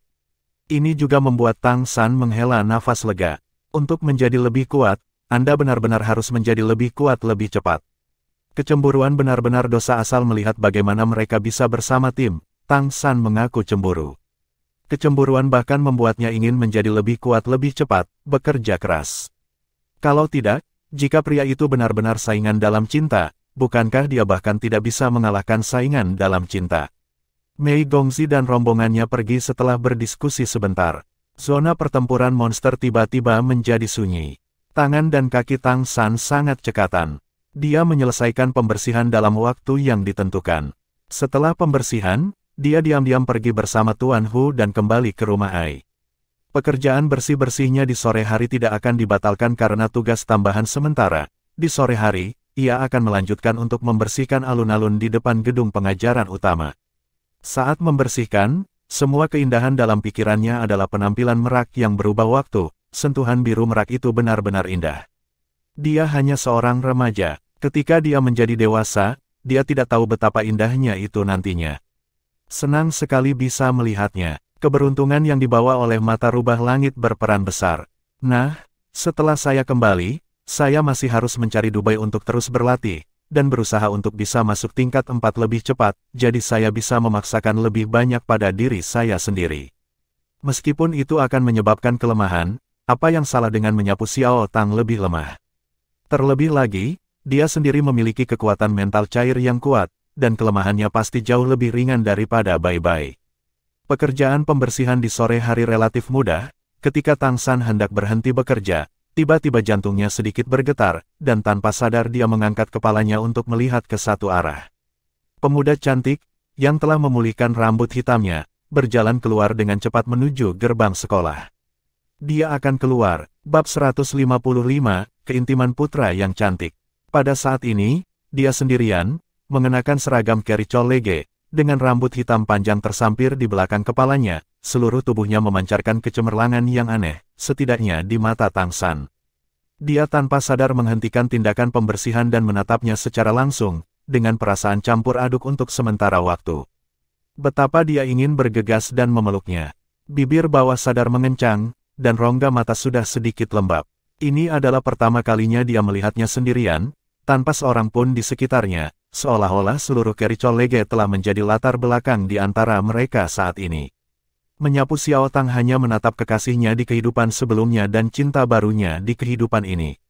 Ini juga membuat Tang San menghela nafas lega. Untuk menjadi lebih kuat, Anda benar-benar harus menjadi lebih kuat lebih cepat. Kecemburuan benar-benar dosa asal melihat bagaimana mereka bisa bersama tim. Tang San mengaku cemburu. Kecemburuan bahkan membuatnya ingin menjadi lebih kuat, lebih cepat, bekerja keras. Kalau tidak, jika pria itu benar-benar saingan dalam cinta, bukankah dia bahkan tidak bisa mengalahkan saingan dalam cinta? Mei Gongzi dan rombongannya pergi setelah berdiskusi sebentar. Zona pertempuran monster tiba-tiba menjadi sunyi. Tangan dan kaki Tang San sangat cekatan. Dia menyelesaikan pembersihan dalam waktu yang ditentukan. Setelah pembersihan, dia diam-diam pergi bersama Tuan Hu dan kembali ke rumah Ai. Pekerjaan bersih-bersihnya di sore hari tidak akan dibatalkan karena tugas tambahan sementara. Di sore hari, ia akan melanjutkan untuk membersihkan alun-alun di depan gedung pengajaran utama. Saat membersihkan, semua keindahan dalam pikirannya adalah penampilan merak yang berubah waktu. Sentuhan biru merak itu benar-benar indah. Dia hanya seorang remaja. Ketika dia menjadi dewasa, dia tidak tahu betapa indahnya itu nantinya. Senang sekali bisa melihatnya. Keberuntungan yang dibawa oleh mata rubah langit berperan besar. Nah, setelah saya kembali, saya masih harus mencari Dubai untuk terus berlatih, dan berusaha untuk bisa masuk tingkat 4 lebih cepat, jadi saya bisa memaksakan lebih banyak pada diri saya sendiri. Meskipun itu akan menyebabkan kelemahan, apa yang salah dengan menyapu Xiao Tang lebih lemah? Terlebih lagi, dia sendiri memiliki kekuatan mental cair yang kuat, dan kelemahannya pasti jauh lebih ringan daripada Bai Bai. Pekerjaan pembersihan di sore hari relatif mudah. Ketika Tang San hendak berhenti bekerja, tiba-tiba jantungnya sedikit bergetar, dan tanpa sadar dia mengangkat kepalanya untuk melihat ke satu arah. Pemuda cantik, yang telah memulihkan rambut hitamnya, berjalan keluar dengan cepat menuju gerbang sekolah. Dia akan keluar. Bab 155, Keintiman Putra yang Cantik. Pada saat ini, dia sendirian, mengenakan seragam Kericol Lege, dengan rambut hitam panjang tersampir di belakang kepalanya, seluruh tubuhnya memancarkan kecemerlangan yang aneh, setidaknya di mata Tang San. Dia tanpa sadar menghentikan tindakan pembersihan dan menatapnya secara langsung, dengan perasaan campur aduk untuk sementara waktu. Betapa dia ingin bergegas dan memeluknya. Bibir bawah sadar mengencang, dan rongga mata sudah sedikit lembab. Ini adalah pertama kalinya dia melihatnya sendirian, tanpa seorang pun di sekitarnya, seolah-olah seluruh Kericol Lege telah menjadi latar belakang di antara mereka saat ini. Menyapu Xiao Tang hanya menatap kekasihnya di kehidupan sebelumnya dan cinta barunya di kehidupan ini.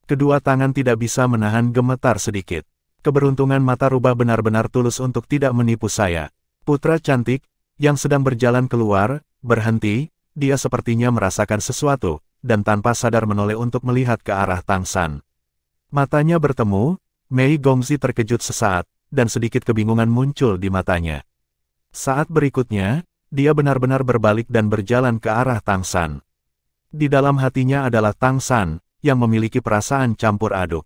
Kedua tangan tidak bisa menahan gemetar sedikit. Keberuntungan mata rubah benar-benar tulus untuk tidak menipu saya. Putra cantik, yang sedang berjalan keluar, berhenti, dia sepertinya merasakan sesuatu, dan tanpa sadar menoleh untuk melihat ke arah Tang San. Matanya bertemu, Mei Gongzi terkejut sesaat, dan sedikit kebingungan muncul di matanya. Saat berikutnya, dia benar-benar berbalik dan berjalan ke arah Tang San. Di dalam hatinya adalah Tang San, yang memiliki perasaan campur aduk.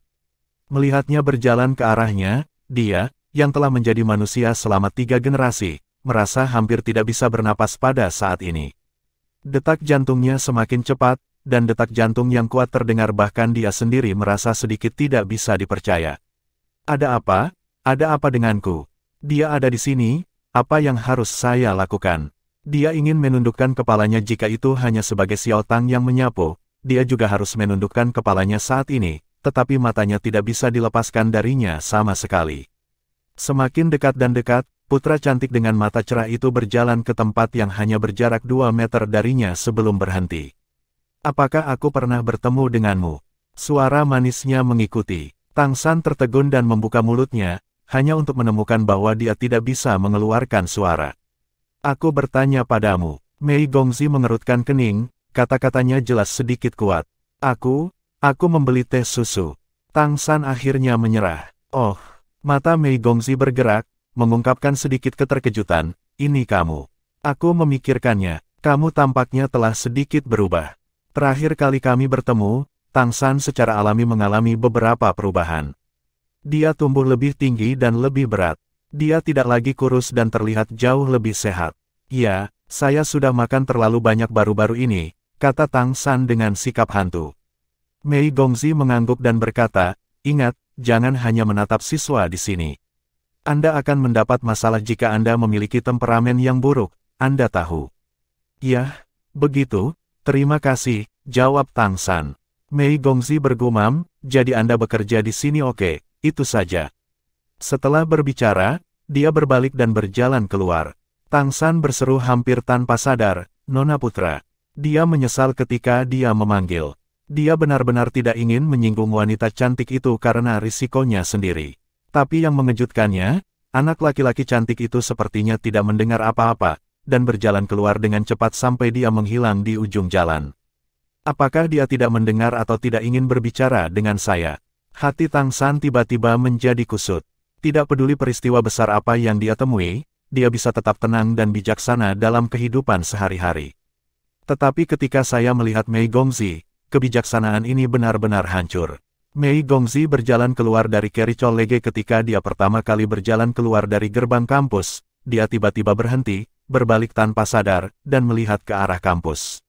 Melihatnya berjalan ke arahnya, dia, yang telah menjadi manusia selama 3 generasi, merasa hampir tidak bisa bernapas pada saat ini. Detak jantungnya semakin cepat, dan detak jantung yang kuat terdengar bahkan dia sendiri merasa sedikit tidak bisa dipercaya. Ada apa? Ada apa denganku? Dia ada di sini, apa yang harus saya lakukan? Dia ingin menundukkan kepalanya jika itu hanya sebagai Xiao Tang yang menyapu, dia juga harus menundukkan kepalanya saat ini, tetapi matanya tidak bisa dilepaskan darinya sama sekali. Semakin dekat dan dekat, putra cantik dengan mata cerah itu berjalan ke tempat yang hanya berjarak 2 meter darinya sebelum berhenti. Apakah aku pernah bertemu denganmu? Suara manisnya mengikuti. Tang San tertegun dan membuka mulutnya, hanya untuk menemukan bahwa dia tidak bisa mengeluarkan suara. Aku bertanya padamu. Mei Gongzi mengerutkan kening, kata-katanya jelas sedikit kuat. Aku membeli teh susu. Tang San akhirnya menyerah. Oh, mata Mei Gongzi bergerak, mengungkapkan sedikit keterkejutan. Ini kamu. Aku memikirkannya, kamu tampaknya telah sedikit berubah. Terakhir kali kami bertemu, Tang San secara alami mengalami beberapa perubahan. Dia tumbuh lebih tinggi dan lebih berat. Dia tidak lagi kurus dan terlihat jauh lebih sehat. Ya, saya sudah makan terlalu banyak baru-baru ini, kata Tang San dengan sikap hantu. Mei Gongzi mengangguk dan berkata, ingat, jangan hanya menatap siswa di sini. Anda akan mendapat masalah jika Anda memiliki temperamen yang buruk, Anda tahu. Ya, begitu. Terima kasih, jawab Tang San. Mei Gongzi bergumam, jadi Anda bekerja di sini oke, itu saja. Setelah berbicara, dia berbalik dan berjalan keluar. Tang San berseru hampir tanpa sadar, Nona Putra. Dia menyesal ketika dia memanggil. Dia benar-benar tidak ingin menyinggung wanita cantik itu karena risikonya sendiri. Tapi yang mengejutkannya, anak laki-laki cantik itu sepertinya tidak mendengar apa-apa, dan berjalan keluar dengan cepat sampai dia menghilang di ujung jalan. Apakah dia tidak mendengar atau tidak ingin berbicara dengan saya? Hati Tang San tiba-tiba menjadi kusut. Tidak peduli peristiwa besar apa yang dia temui, dia bisa tetap tenang dan bijaksana dalam kehidupan sehari-hari. Tetapi ketika saya melihat Mei Gongzi, kebijaksanaan ini benar-benar hancur. Mei Gongzi berjalan keluar dari Kericol Lege ketika dia pertama kali berjalan keluar dari gerbang kampus. Dia tiba-tiba berhenti, berbalik tanpa sadar, dan melihat ke arah kampus.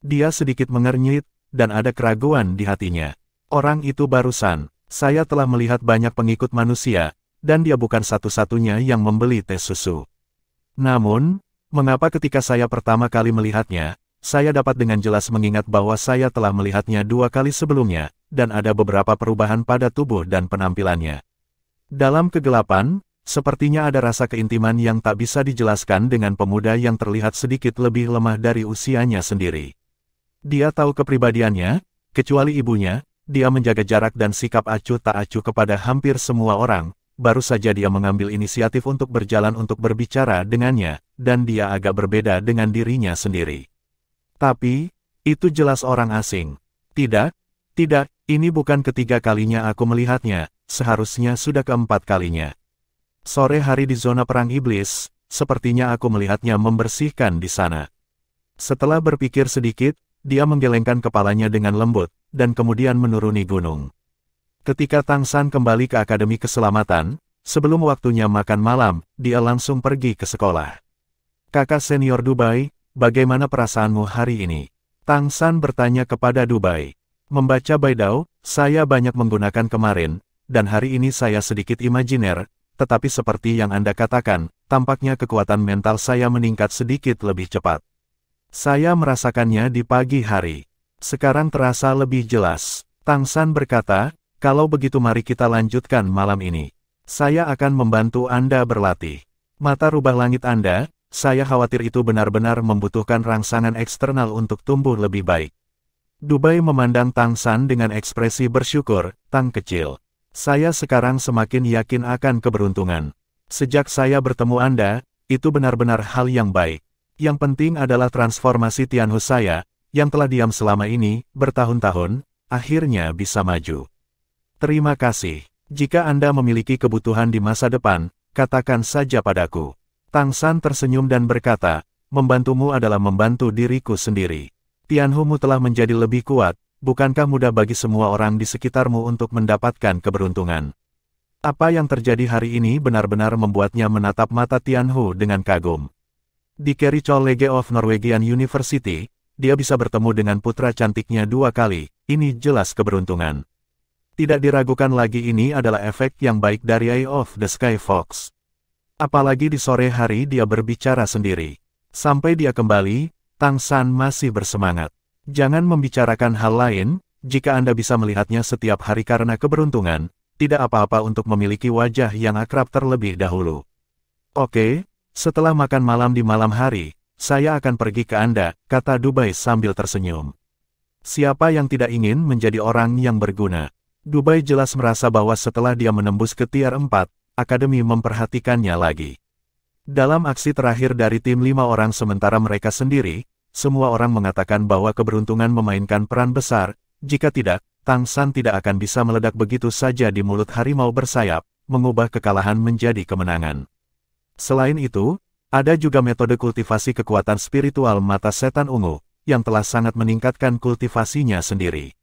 Dia sedikit mengernyit, dan ada keraguan di hatinya. Orang itu barusan, saya telah melihat banyak pengikut manusia, dan dia bukan satu-satunya yang membeli teh susu. Namun, mengapa ketika saya pertama kali melihatnya, saya dapat dengan jelas mengingat bahwa saya telah melihatnya 2 kali sebelumnya, dan ada beberapa perubahan pada tubuh dan penampilannya. Dalam kegelapan, sepertinya ada rasa keintiman yang tak bisa dijelaskan dengan pemuda yang terlihat sedikit lebih lemah dari usianya sendiri. Dia tahu kepribadiannya, kecuali ibunya, dia menjaga jarak dan sikap acuh tak acuh kepada hampir semua orang, baru saja dia mengambil inisiatif untuk berjalan untuk berbicara dengannya, dan dia agak berbeda dengan dirinya sendiri. Tapi, itu jelas orang asing. Tidak, ini bukan ketiga kalinya aku melihatnya, seharusnya sudah keempat kalinya. Sore hari di zona perang iblis, sepertinya aku melihatnya membersihkan di sana. Setelah berpikir sedikit, dia menggelengkan kepalanya dengan lembut, dan kemudian menuruni gunung. Ketika Tang San kembali ke Akademi Keselamatan, sebelum waktunya makan malam, dia langsung pergi ke sekolah. Kakak senior Dubai, bagaimana perasaanmu hari ini? Tang San bertanya kepada Dubai. Membaca Baidao, saya banyak menggunakan kemarin, dan hari ini saya sedikit imajiner, tetapi seperti yang Anda katakan, tampaknya kekuatan mental saya meningkat sedikit lebih cepat. Saya merasakannya di pagi hari. Sekarang terasa lebih jelas. Tang San berkata, kalau begitu mari kita lanjutkan malam ini. Saya akan membantu Anda berlatih. Mata rubah langit Anda, saya khawatir itu benar-benar membutuhkan rangsangan eksternal untuk tumbuh lebih baik. Dubai memandang Tang San dengan ekspresi bersyukur, Tang kecil. Saya sekarang semakin yakin akan keberuntungan. Sejak saya bertemu Anda, itu benar-benar hal yang baik. Yang penting adalah transformasi Tianhu saya, yang telah diam selama ini, bertahun-tahun, akhirnya bisa maju. Terima kasih. Jika Anda memiliki kebutuhan di masa depan, katakan saja padaku. Tang San tersenyum dan berkata, membantumu adalah membantu diriku sendiri. Tianhu-mu telah menjadi lebih kuat, bukankah mudah bagi semua orang di sekitarmu untuk mendapatkan keberuntungan? Apa yang terjadi hari ini benar-benar membuatnya menatap mata Tianhu dengan kagum. Di Kericol Lege of Norwegian University, dia bisa bertemu dengan putra cantiknya 2 kali, ini jelas keberuntungan. Tidak diragukan lagi ini adalah efek yang baik dari Eye of the Sky Fox. Apalagi di sore hari dia berbicara sendiri. Sampai dia kembali, Tang San masih bersemangat. Jangan membicarakan hal lain, jika Anda bisa melihatnya setiap hari karena keberuntungan, tidak apa-apa untuk memiliki wajah yang akrab terlebih dahulu. Oke, setelah makan malam di malam hari, saya akan pergi ke Anda, kata Dubai sambil tersenyum. Siapa yang tidak ingin menjadi orang yang berguna? Dubai jelas merasa bahwa setelah dia menembus ke tier 4, Akademi memperhatikannya lagi. Dalam aksi terakhir dari tim 5 orang sementara mereka sendiri, semua orang mengatakan bahwa keberuntungan memainkan peran besar, jika tidak, Tang San tidak akan bisa meledak begitu saja di mulut harimau bersayap, mengubah kekalahan menjadi kemenangan. Selain itu, ada juga metode kultivasi kekuatan spiritual mata setan ungu, yang telah sangat meningkatkan kultivasinya sendiri.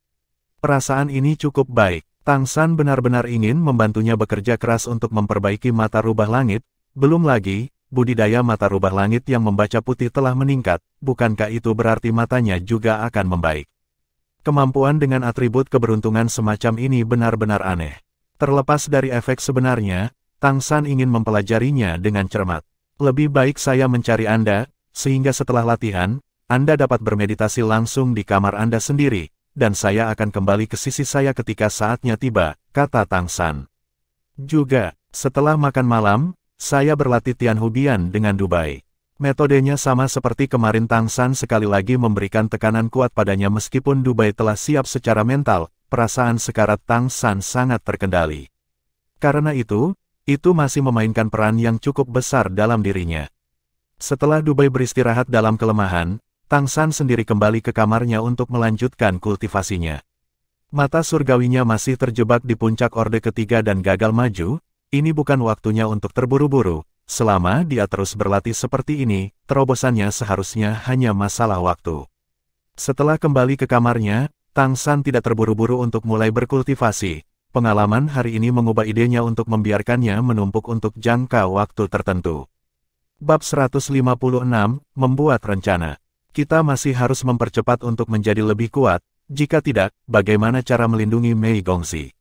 Perasaan ini cukup baik. Tang San benar-benar ingin membantunya bekerja keras untuk memperbaiki mata rubah langit, belum lagi, budidaya mata rubah langit yang membaca putih telah meningkat, bukankah itu berarti matanya juga akan membaik? Kemampuan dengan atribut keberuntungan semacam ini benar-benar aneh. Terlepas dari efek sebenarnya, Tang San ingin mempelajarinya dengan cermat. Lebih baik saya mencari Anda, sehingga setelah latihan, Anda dapat bermeditasi langsung di kamar Anda sendiri, dan saya akan kembali ke sisi saya ketika saatnya tiba, kata Tang San. Juga, setelah makan malam, saya berlatih Tianhu Bian dengan Dubai. Metodenya sama seperti kemarin. Tang San sekali lagi memberikan tekanan kuat padanya meskipun Dubai telah siap secara mental, perasaan sekarat Tang San sangat terkendali. Karena itu masih memainkan peran yang cukup besar dalam dirinya. Setelah Dubai beristirahat dalam kelemahan, Tang San sendiri kembali ke kamarnya untuk melanjutkan kultivasinya. Mata surgawinya masih terjebak di puncak orde ketiga dan gagal maju. Ini bukan waktunya untuk terburu-buru. Selama dia terus berlatih seperti ini, terobosannya seharusnya hanya masalah waktu. Setelah kembali ke kamarnya, Tang San tidak terburu-buru untuk mulai berkultivasi. Pengalaman hari ini mengubah idenya untuk membiarkannya menumpuk untuk jangka waktu tertentu. Bab 156, Membuat Rencana. Kita masih harus mempercepat untuk menjadi lebih kuat. Jika tidak, bagaimana cara melindungi Mei Gongxi?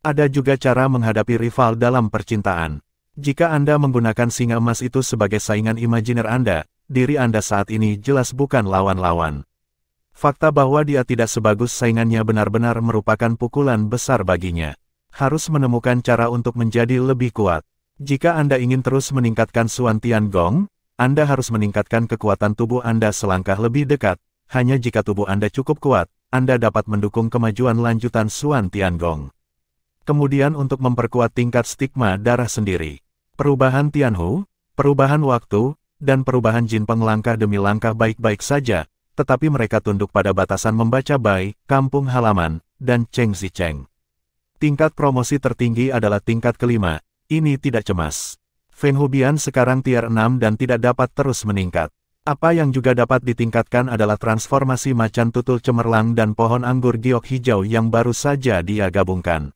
Ada juga cara menghadapi rival dalam percintaan. Jika Anda menggunakan singa emas itu sebagai saingan imajiner Anda, diri Anda saat ini jelas bukan lawan-lawan. Fakta bahwa dia tidak sebagus saingannya benar-benar merupakan pukulan besar baginya. Harus menemukan cara untuk menjadi lebih kuat. Jika Anda ingin terus meningkatkan Xuan Tiangong, Anda harus meningkatkan kekuatan tubuh Anda selangkah lebih dekat. Hanya jika tubuh Anda cukup kuat, Anda dapat mendukung kemajuan lanjutan Xuan Tiangong. Kemudian untuk memperkuat tingkat stigma darah sendiri. Perubahan Tianhu, perubahan waktu, dan perubahan Jin Peng langkah demi langkah baik-baik saja, tetapi mereka tunduk pada batasan membaca Bai, kampung halaman, dan Cheng Zicheng. Tingkat promosi tertinggi adalah tingkat kelima, ini tidak cemas. Feng Hubian sekarang tier 6 dan tidak dapat terus meningkat. Apa yang juga dapat ditingkatkan adalah transformasi macan tutul cemerlang dan pohon anggur giok hijau yang baru saja dia gabungkan.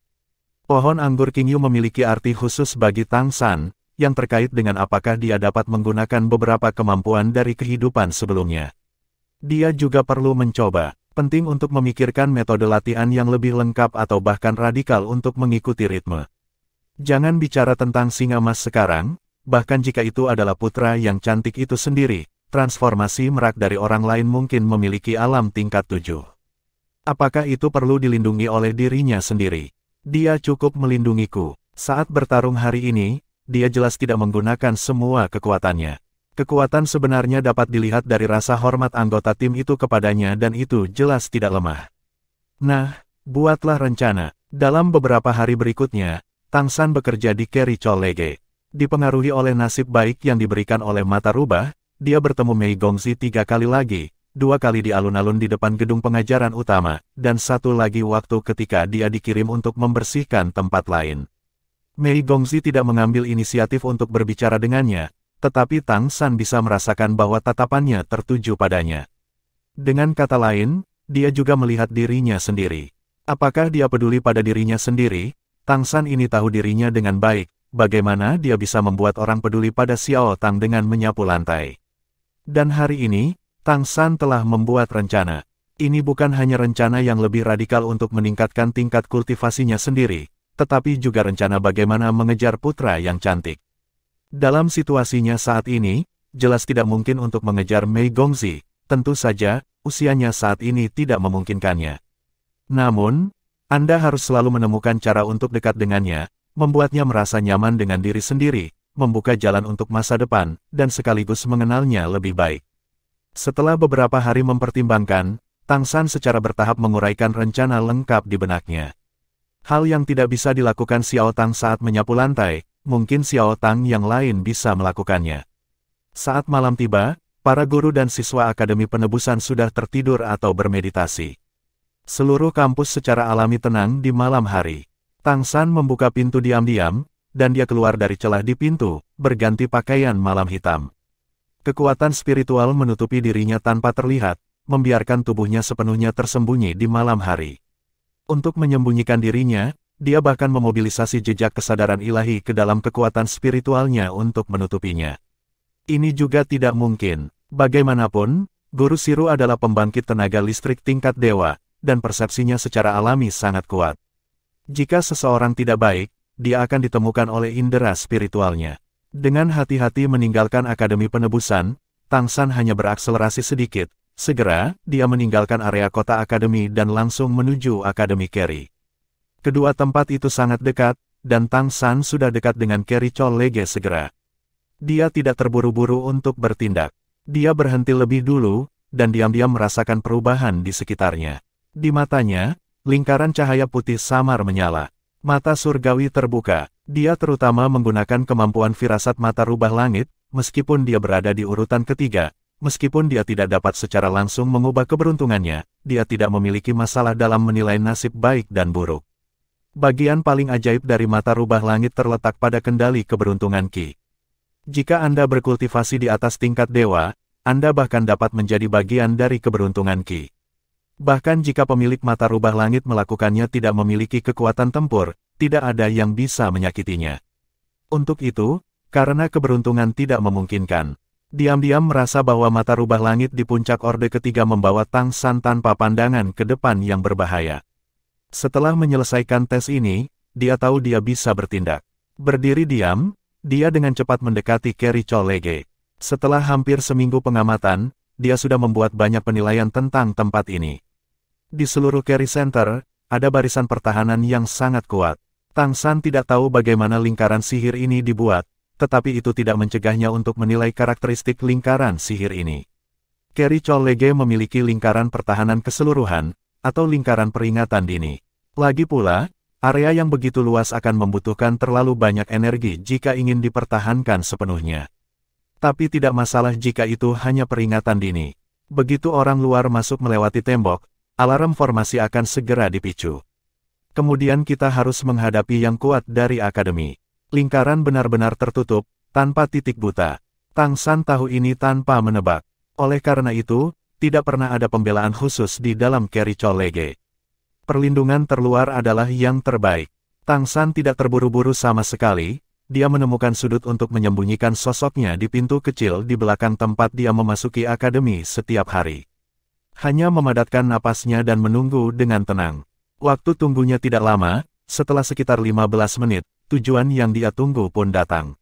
Pohon anggur Qingyu memiliki arti khusus bagi Tang San, yang terkait dengan apakah dia dapat menggunakan beberapa kemampuan dari kehidupan sebelumnya. Dia juga perlu mencoba, penting untuk memikirkan metode latihan yang lebih lengkap atau bahkan radikal untuk mengikuti ritme. Jangan bicara tentang singa emas sekarang, bahkan jika itu adalah putra yang cantik itu sendiri, transformasi merak dari orang lain mungkin memiliki alam tingkat 7. Apakah itu perlu dilindungi oleh dirinya sendiri? Dia cukup melindungiku. Saat bertarung hari ini, dia jelas tidak menggunakan semua kekuatannya. Kekuatan sebenarnya dapat dilihat dari rasa hormat anggota tim itu kepadanya dan itu jelas tidak lemah. Nah, buatlah rencana. Dalam beberapa hari berikutnya, Tang San bekerja di Carry Cholege. Dipengaruhi oleh nasib baik yang diberikan oleh mata rubah, dia bertemu Mei Gongxi 3 kali lagi. 2 kali di alun-alun di depan gedung pengajaran utama, dan 1 lagi waktu ketika dia dikirim untuk membersihkan tempat lain. Mei Gongxi tidak mengambil inisiatif untuk berbicara dengannya, tetapi Tang San bisa merasakan bahwa tatapannya tertuju padanya. Dengan kata lain, dia juga melihat dirinya sendiri. Apakah dia peduli pada dirinya sendiri? Tang San ini tahu dirinya dengan baik, bagaimana dia bisa membuat orang peduli pada Xiao Tang dengan menyapu lantai. Dan hari ini, Tang San telah membuat rencana. Ini bukan hanya rencana yang lebih radikal untuk meningkatkan tingkat kultivasinya sendiri, tetapi juga rencana bagaimana mengejar putra yang cantik. Dalam situasinya saat ini, jelas tidak mungkin untuk mengejar Mei Gongxi, tentu saja, usianya saat ini tidak memungkinkannya. Namun, Anda harus selalu menemukan cara untuk dekat dengannya, membuatnya merasa nyaman dengan diri sendiri, membuka jalan untuk masa depan, dan sekaligus mengenalnya lebih baik. Setelah beberapa hari mempertimbangkan, Tang San secara bertahap menguraikan rencana lengkap di benaknya. Hal yang tidak bisa dilakukan Xiao Tang saat menyapu lantai, mungkin Xiao Tang yang lain bisa melakukannya. Saat malam tiba, para guru dan siswa Akademi Penebusan sudah tertidur atau bermeditasi. Seluruh kampus secara alami tenang di malam hari. Tang San membuka pintu diam-diam, dan dia keluar dari celah di pintu, berganti pakaian malam hitam. Kekuatan spiritual menutupi dirinya tanpa terlihat, membiarkan tubuhnya sepenuhnya tersembunyi di malam hari. Untuk menyembunyikan dirinya, dia bahkan memobilisasi jejak kesadaran ilahi ke dalam kekuatan spiritualnya untuk menutupinya. Ini juga tidak mungkin. Bagaimanapun, Guru Siru adalah pembangkit tenaga listrik tingkat dewa, dan persepsinya secara alami sangat kuat. Jika seseorang tidak baik, dia akan ditemukan oleh indera spiritualnya. Dengan hati-hati meninggalkan Akademi Penebusan, Tang San hanya berakselerasi sedikit. Segera, dia meninggalkan area kota Akademi dan langsung menuju Akademi Carry. Kedua tempat itu sangat dekat, dan Tang San sudah dekat dengan Carry Cholege segera. Dia tidak terburu-buru untuk bertindak. Dia berhenti lebih dulu, dan diam-diam merasakan perubahan di sekitarnya. Di matanya, lingkaran cahaya putih samar menyala. Mata surgawi terbuka. Dia terutama menggunakan kemampuan firasat mata rubah langit, meskipun dia berada di urutan ketiga. Meskipun dia tidak dapat secara langsung mengubah keberuntungannya, dia tidak memiliki masalah dalam menilai nasib baik dan buruk. Bagian paling ajaib dari mata rubah langit terletak pada kendali keberuntungan Ki. Jika Anda berkultivasi di atas tingkat dewa, Anda bahkan dapat menjadi bagian dari keberuntungan Ki. Bahkan jika pemilik mata rubah langit melakukannya tidak memiliki kekuatan tempur, tidak ada yang bisa menyakitinya. Untuk itu, karena keberuntungan tidak memungkinkan, diam-diam merasa bahwa mata rubah langit di puncak orde ketiga membawa Tang San tanpa pandangan ke depan yang berbahaya. Setelah menyelesaikan tes ini, dia tahu dia bisa bertindak. Berdiri diam, dia dengan cepat mendekati Kerry Cholege. Setelah hampir seminggu pengamatan, dia sudah membuat banyak penilaian tentang tempat ini. Di seluruh Kerry Center, ada barisan pertahanan yang sangat kuat. Tang San tidak tahu bagaimana lingkaran sihir ini dibuat, tetapi itu tidak mencegahnya untuk menilai karakteristik lingkaran sihir ini. Kerry Cholege memiliki lingkaran pertahanan keseluruhan, atau lingkaran peringatan dini. Lagi pula, area yang begitu luas akan membutuhkan terlalu banyak energi jika ingin dipertahankan sepenuhnya. Tapi tidak masalah jika itu hanya peringatan dini. Begitu orang luar masuk melewati tembok, alarm formasi akan segera dipicu. Kemudian kita harus menghadapi yang kuat dari akademi. Lingkaran benar-benar tertutup, tanpa titik buta. Tang San tahu ini tanpa menebak. Oleh karena itu, tidak pernah ada pembelaan khusus di dalam Kerry Cholege. Perlindungan terluar adalah yang terbaik. Tang San tidak terburu-buru sama sekali, dia menemukan sudut untuk menyembunyikan sosoknya di pintu kecil di belakang tempat dia memasuki akademi setiap hari. Hanya memadatkan napasnya dan menunggu dengan tenang. Waktu tunggunya tidak lama, setelah sekitar 15 menit, tujuan yang dia tunggu pun datang.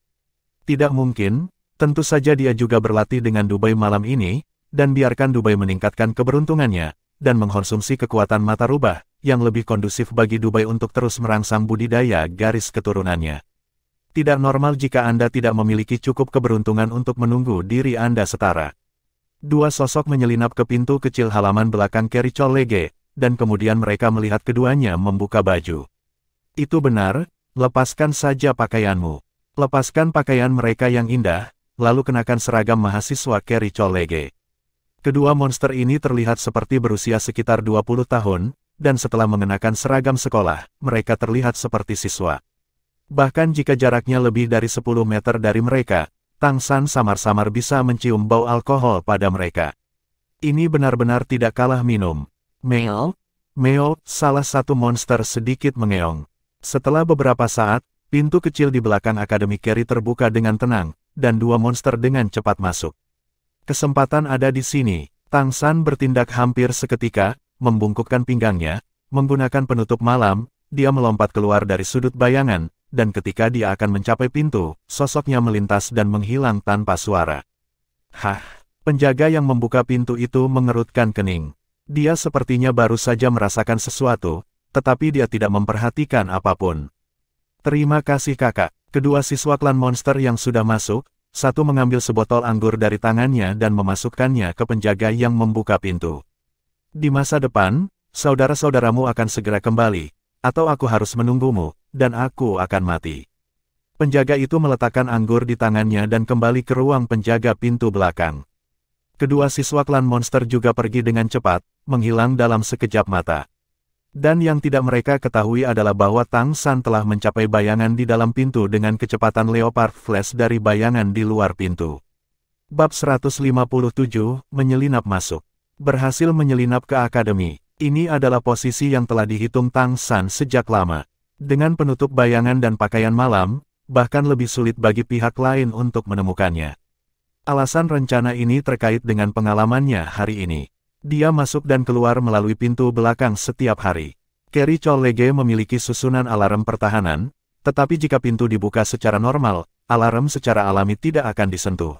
Tidak mungkin, tentu saja dia juga berlatih dengan Dubai malam ini, dan biarkan Dubai meningkatkan keberuntungannya, dan mengkonsumsi kekuatan mata rubah, yang lebih kondusif bagi Dubai untuk terus merangsang budidaya garis keturunannya. Tidak normal jika Anda tidak memiliki cukup keberuntungan untuk menunggu diri Anda setara. Dua sosok menyelinap ke pintu kecil halaman belakang Kerry Cholege, dan kemudian mereka melihat keduanya membuka baju. Itu benar, lepaskan saja pakaianmu. Lepaskan pakaian mereka yang indah, lalu kenakan seragam mahasiswa Kerry Cholege. Kedua monster ini terlihat seperti berusia sekitar 20 tahun, dan setelah mengenakan seragam sekolah, mereka terlihat seperti siswa. Bahkan jika jaraknya lebih dari 10 meter dari mereka, Tang San samar-samar bisa mencium bau alkohol pada mereka. Ini benar-benar tidak kalah minum. Meo, salah satu monster sedikit mengeong. Setelah beberapa saat, pintu kecil di belakang Akademi Kerry terbuka dengan tenang, dan dua monster dengan cepat masuk. Kesempatan ada di sini. Tang San bertindak hampir seketika, membungkukkan pinggangnya, menggunakan penutup malam, dia melompat keluar dari sudut bayangan, dan ketika dia akan mencapai pintu, sosoknya melintas dan menghilang tanpa suara. Hah, penjaga yang membuka pintu itu mengerutkan kening. Dia sepertinya baru saja merasakan sesuatu, tetapi dia tidak memperhatikan apapun. Terima kasih kakak. Kedua siswa klan monster yang sudah masuk, satu mengambil sebotol anggur dari tangannya dan memasukkannya ke penjaga yang membuka pintu. Di masa depan, saudara-saudaramu akan segera kembali, atau aku harus menunggumu, dan aku akan mati. Penjaga itu meletakkan anggur di tangannya dan kembali ke ruang penjaga pintu belakang. Kedua siswa klan monster juga pergi dengan cepat, menghilang dalam sekejap mata. Dan yang tidak mereka ketahui adalah bahwa Tang San telah mencapai bayangan di dalam pintu dengan kecepatan leopard flash dari bayangan di luar pintu. Bab 157, menyelinap masuk. Berhasil menyelinap ke akademi. Ini adalah posisi yang telah dihitung Tang San sejak lama. Dengan penutup bayangan dan pakaian malam, bahkan lebih sulit bagi pihak lain untuk menemukannya. Alasan rencana ini terkait dengan pengalamannya hari ini. Dia masuk dan keluar melalui pintu belakang setiap hari. Kerry Cholege memiliki susunan alarm pertahanan, tetapi jika pintu dibuka secara normal, alarm secara alami tidak akan disentuh.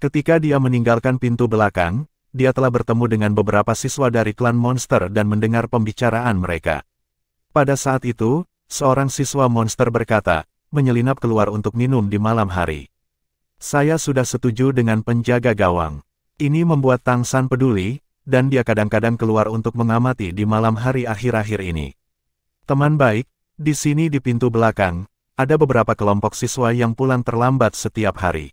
Ketika dia meninggalkan pintu belakang, dia telah bertemu dengan beberapa siswa dari klan monster dan mendengar pembicaraan mereka. Pada saat itu, seorang siswa monster berkata, menyelinap keluar untuk minum di malam hari. Saya sudah setuju dengan penjaga gawang. Ini membuat Tang San peduli, dan dia kadang-kadang keluar untuk mengamati di malam hari akhir-akhir ini. Teman baik, di sini di pintu belakang, ada beberapa kelompok siswa yang pulang terlambat setiap hari.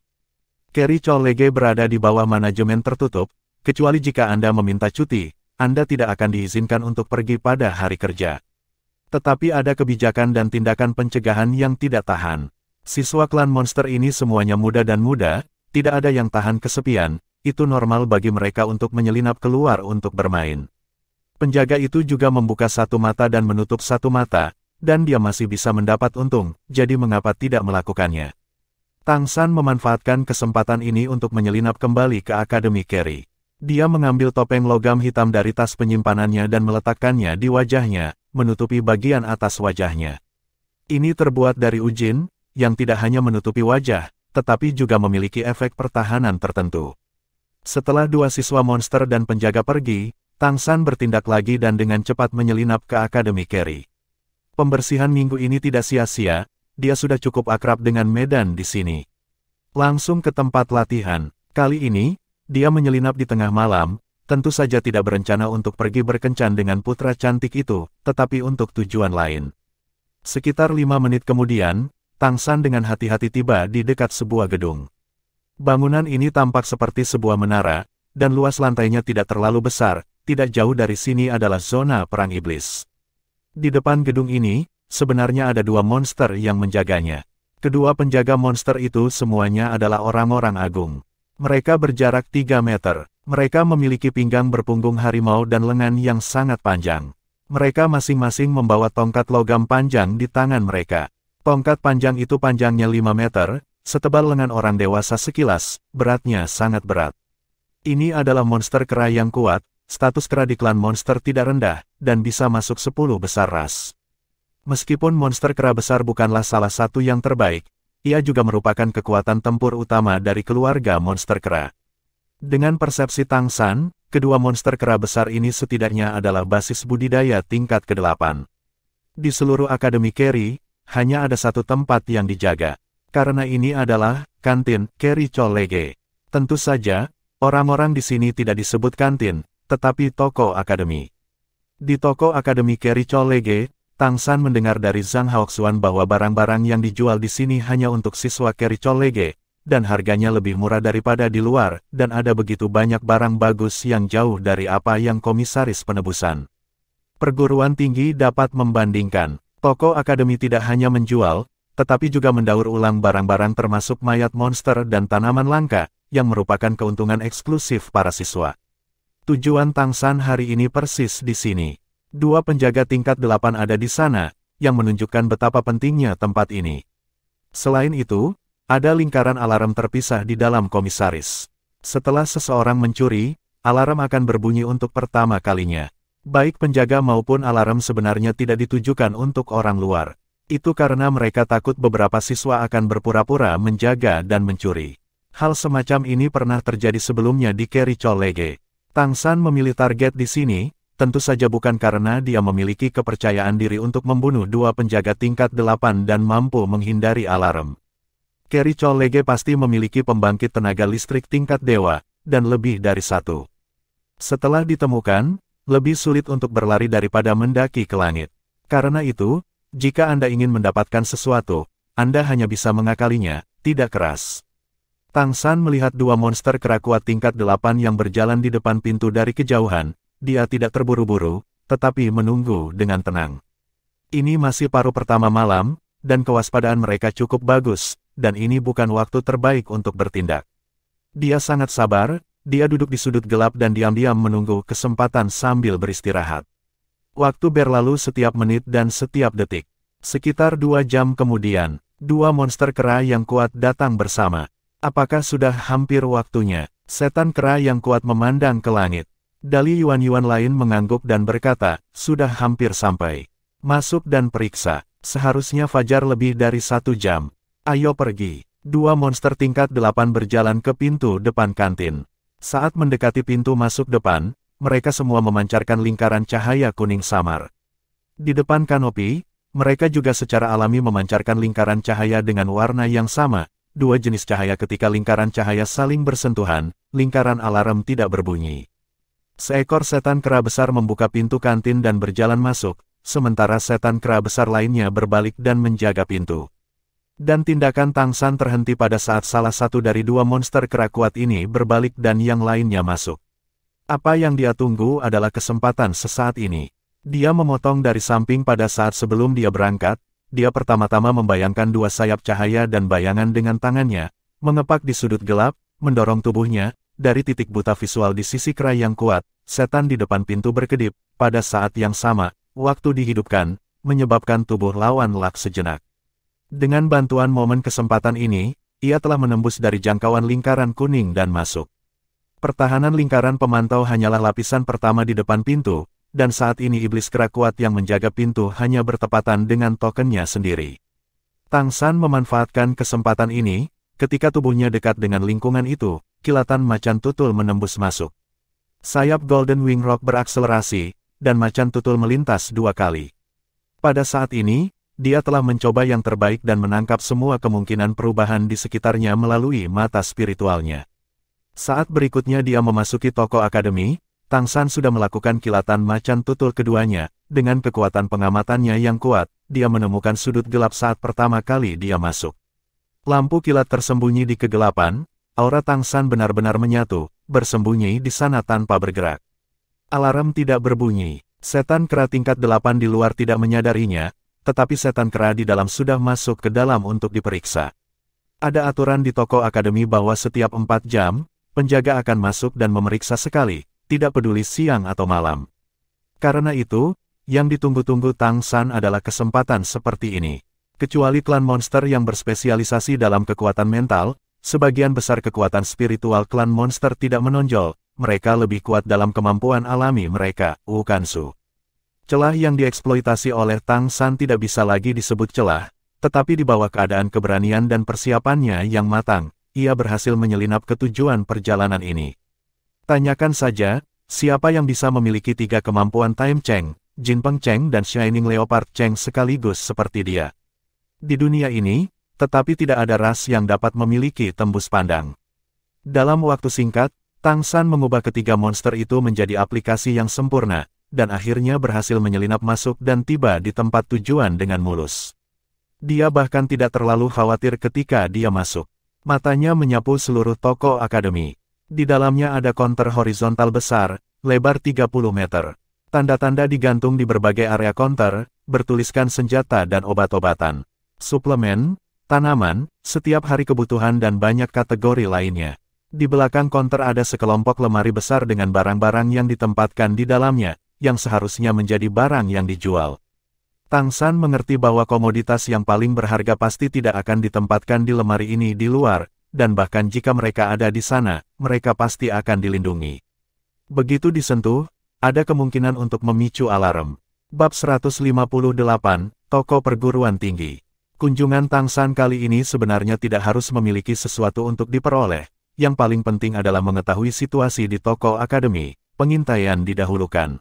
Kerry College berada di bawah manajemen tertutup, kecuali jika Anda meminta cuti, Anda tidak akan diizinkan untuk pergi pada hari kerja. Tetapi ada kebijakan dan tindakan pencegahan yang tidak tahan. Siswa klan monster ini semuanya muda dan muda, tidak ada yang tahan kesepian, itu normal bagi mereka untuk menyelinap keluar untuk bermain. Penjaga itu juga membuka satu mata dan menutup satu mata, dan dia masih bisa mendapat untung, jadi mengapa tidak melakukannya? Tang San memanfaatkan kesempatan ini untuk menyelinap kembali ke Akademi Kerry. Dia mengambil topeng logam hitam dari tas penyimpanannya dan meletakkannya di wajahnya, menutupi bagian atas wajahnya. Ini terbuat dari ujin, yang tidak hanya menutupi wajah, tetapi juga memiliki efek pertahanan tertentu. Setelah dua siswa monster dan penjaga pergi, Tang San bertindak lagi dan dengan cepat menyelinap ke Akademi Kerry. Pembersihan minggu ini tidak sia-sia, dia sudah cukup akrab dengan medan di sini. Langsung ke tempat latihan. Kali ini, dia menyelinap di tengah malam, tentu saja tidak berencana untuk pergi berkencan dengan putra cantik itu, tetapi untuk tujuan lain. Sekitar 5 menit kemudian, Tang San dengan hati-hati tiba di dekat sebuah gedung. Bangunan ini tampak seperti sebuah menara, dan luas lantainya tidak terlalu besar, tidak jauh dari sini adalah zona perang iblis. Di depan gedung ini, sebenarnya ada dua monster yang menjaganya. Kedua penjaga monster itu semuanya adalah orang-orang agung. Mereka berjarak 3 meter. Mereka memiliki pinggang berpunggung harimau dan lengan yang sangat panjang. Mereka masing-masing membawa tongkat logam panjang di tangan mereka. Tongkat panjang itu panjangnya 5 meter, setebal lengan orang dewasa sekilas, beratnya sangat berat. Ini adalah monster kera yang kuat, status kera di klan monster tidak rendah, dan bisa masuk 10 besar ras. Meskipun monster kera besar bukanlah salah satu yang terbaik, ia juga merupakan kekuatan tempur utama dari keluarga monster kera. Dengan persepsi Tang San, kedua monster kera besar ini setidaknya adalah basis budidaya tingkat ke-8. Di seluruh Akademi Kerry, hanya ada satu tempat yang dijaga. Karena ini adalah kantin Kerry College. Tentu saja, orang-orang di sini tidak disebut kantin, tetapi toko akademi. Di toko Akademi Kerry College, Tang San mendengar dari Zhang Haoxuan bahwa barang-barang yang dijual di sini hanya untuk siswa Kerry College, dan harganya lebih murah daripada di luar, dan ada begitu banyak barang bagus yang jauh dari apa yang komisaris penebusan perguruan tinggi dapat membandingkan. Toko akademi tidak hanya menjual, tetapi juga mendaur ulang barang-barang termasuk mayat monster dan tanaman langka, yang merupakan keuntungan eksklusif para siswa. Tujuan Tang San hari ini persis di sini. Dua penjaga tingkat 8 ada di sana, yang menunjukkan betapa pentingnya tempat ini. Selain itu, ada lingkaran alarm terpisah di dalam komisaris. Setelah seseorang mencuri, alarm akan berbunyi untuk pertama kalinya. Baik penjaga maupun alarm sebenarnya tidak ditujukan untuk orang luar. Itu karena mereka takut beberapa siswa akan berpura-pura menjaga dan mencuri. Hal semacam ini pernah terjadi sebelumnya di Kerry College. Tang San memilih target di sini, tentu saja bukan karena dia memiliki kepercayaan diri untuk membunuh dua penjaga tingkat 8 dan mampu menghindari alarm. Kerry College pasti memiliki pembangkit tenaga listrik tingkat dewa, dan lebih dari satu. Setelah ditemukan, lebih sulit untuk berlari daripada mendaki ke langit. Karena itu, jika Anda ingin mendapatkan sesuatu, Anda hanya bisa mengakalinya, tidak keras. Tang San melihat dua monster kera kuat tingkat 8 yang berjalan di depan pintu dari kejauhan. Dia tidak terburu-buru, tetapi menunggu dengan tenang. Ini masih paruh pertama malam, dan kewaspadaan mereka cukup bagus, dan ini bukan waktu terbaik untuk bertindak. Dia sangat sabar, dia duduk di sudut gelap dan diam-diam menunggu kesempatan sambil beristirahat. Waktu berlalu setiap menit dan setiap detik. Sekitar 2 jam kemudian, dua monster kera yang kuat datang bersama. Apakah sudah hampir waktunya? Setan kera yang kuat memandang ke langit. Dali Yuan-Yuan lain mengangguk dan berkata, sudah hampir sampai. Masuk dan periksa. Seharusnya fajar lebih dari 1 jam. Ayo pergi. Dua monster tingkat 8 berjalan ke pintu depan kantin. Saat mendekati pintu masuk depan, mereka semua memancarkan lingkaran cahaya kuning samar. Di depan kanopi, mereka juga secara alami memancarkan lingkaran cahaya dengan warna yang sama, dua jenis cahaya ketika lingkaran cahaya saling bersentuhan, lingkaran alarm tidak berbunyi. Seekor setan kera besar membuka pintu kantin dan berjalan masuk, sementara setan kera besar lainnya berbalik dan menjaga pintu. Dan tindakan Tang San terhenti pada saat salah satu dari dua monster kera kuat ini berbalik dan yang lainnya masuk. Apa yang dia tunggu adalah kesempatan sesaat ini. Dia memotong dari samping pada saat sebelum dia berangkat. Dia pertama-tama membayangkan dua sayap cahaya dan bayangan dengan tangannya, mengepak di sudut gelap, mendorong tubuhnya, dari titik buta visual di sisi kera yang kuat, setan di depan pintu berkedip, pada saat yang sama, waktu dihidupkan, menyebabkan tubuh lawan lak sejenak. Dengan bantuan momen kesempatan ini, ia telah menembus dari jangkauan lingkaran kuning dan masuk. Pertahanan lingkaran pemantau hanyalah lapisan pertama di depan pintu, dan saat ini iblis kera kuat yang menjaga pintu hanya bertepatan dengan tokennya sendiri. Tang San memanfaatkan kesempatan ini, ketika tubuhnya dekat dengan lingkungan itu, kilatan macan tutul menembus masuk. Sayap Golden Wing Rock berakselerasi, dan macan tutul melintas dua kali. Pada saat ini, dia telah mencoba yang terbaik dan menangkap semua kemungkinan perubahan di sekitarnya melalui mata spiritualnya. Saat berikutnya dia memasuki toko akademi, Tang San sudah melakukan kilatan macan tutul keduanya. Dengan kekuatan pengamatannya yang kuat, dia menemukan sudut gelap saat pertama kali dia masuk. Lampu kilat tersembunyi di kegelapan, aura Tang San benar-benar menyatu, bersembunyi di sana tanpa bergerak. Alarm tidak berbunyi. Setan kera tingkat 8 di luar tidak menyadarinya, tetapi setan kera di dalam sudah masuk ke dalam untuk diperiksa. Ada aturan di toko akademi bahwa setiap 4 jam, penjaga akan masuk dan memeriksa sekali, tidak peduli siang atau malam. Karena itu, yang ditunggu-tunggu Tang San adalah kesempatan seperti ini. Kecuali klan monster yang berspesialisasi dalam kekuatan mental, sebagian besar kekuatan spiritual klan monster tidak menonjol, mereka lebih kuat dalam kemampuan alami mereka, Wukansu. Celah yang dieksploitasi oleh Tang San tidak bisa lagi disebut celah, tetapi di bawah keadaan keberanian dan persiapannya yang matang, ia berhasil menyelinap ke tujuan perjalanan ini. Tanyakan saja, siapa yang bisa memiliki 3 kemampuan Time Cheng, Jinpeng Cheng dan Shining Leopard Cheng sekaligus seperti dia. Di dunia ini, tetapi tidak ada ras yang dapat memiliki tembus pandang. Dalam waktu singkat, Tang San mengubah ketiga monster itu menjadi aplikasi yang sempurna, dan akhirnya berhasil menyelinap masuk dan tiba di tempat tujuan dengan mulus. Dia bahkan tidak terlalu khawatir ketika dia masuk. Matanya menyapu seluruh toko akademi. Di dalamnya ada konter horizontal besar, lebar 30 meter. Tanda-tanda digantung di berbagai area konter, bertuliskan senjata dan obat-obatan. Suplemen, tanaman, setiap hari kebutuhan dan banyak kategori lainnya. Di belakang konter ada sekelompok lemari besar dengan barang-barang yang ditempatkan di dalamnya, yang seharusnya menjadi barang yang dijual. Tang San mengerti bahwa komoditas yang paling berharga pasti tidak akan ditempatkan di lemari ini di luar, dan bahkan jika mereka ada di sana, mereka pasti akan dilindungi. Begitu disentuh, ada kemungkinan untuk memicu alarm. Bab 158, Toko Perguruan Tinggi. Kunjungan Tang San kali ini sebenarnya tidak harus memiliki sesuatu untuk diperoleh. Yang paling penting adalah mengetahui situasi di toko akademi, pengintaian didahulukan.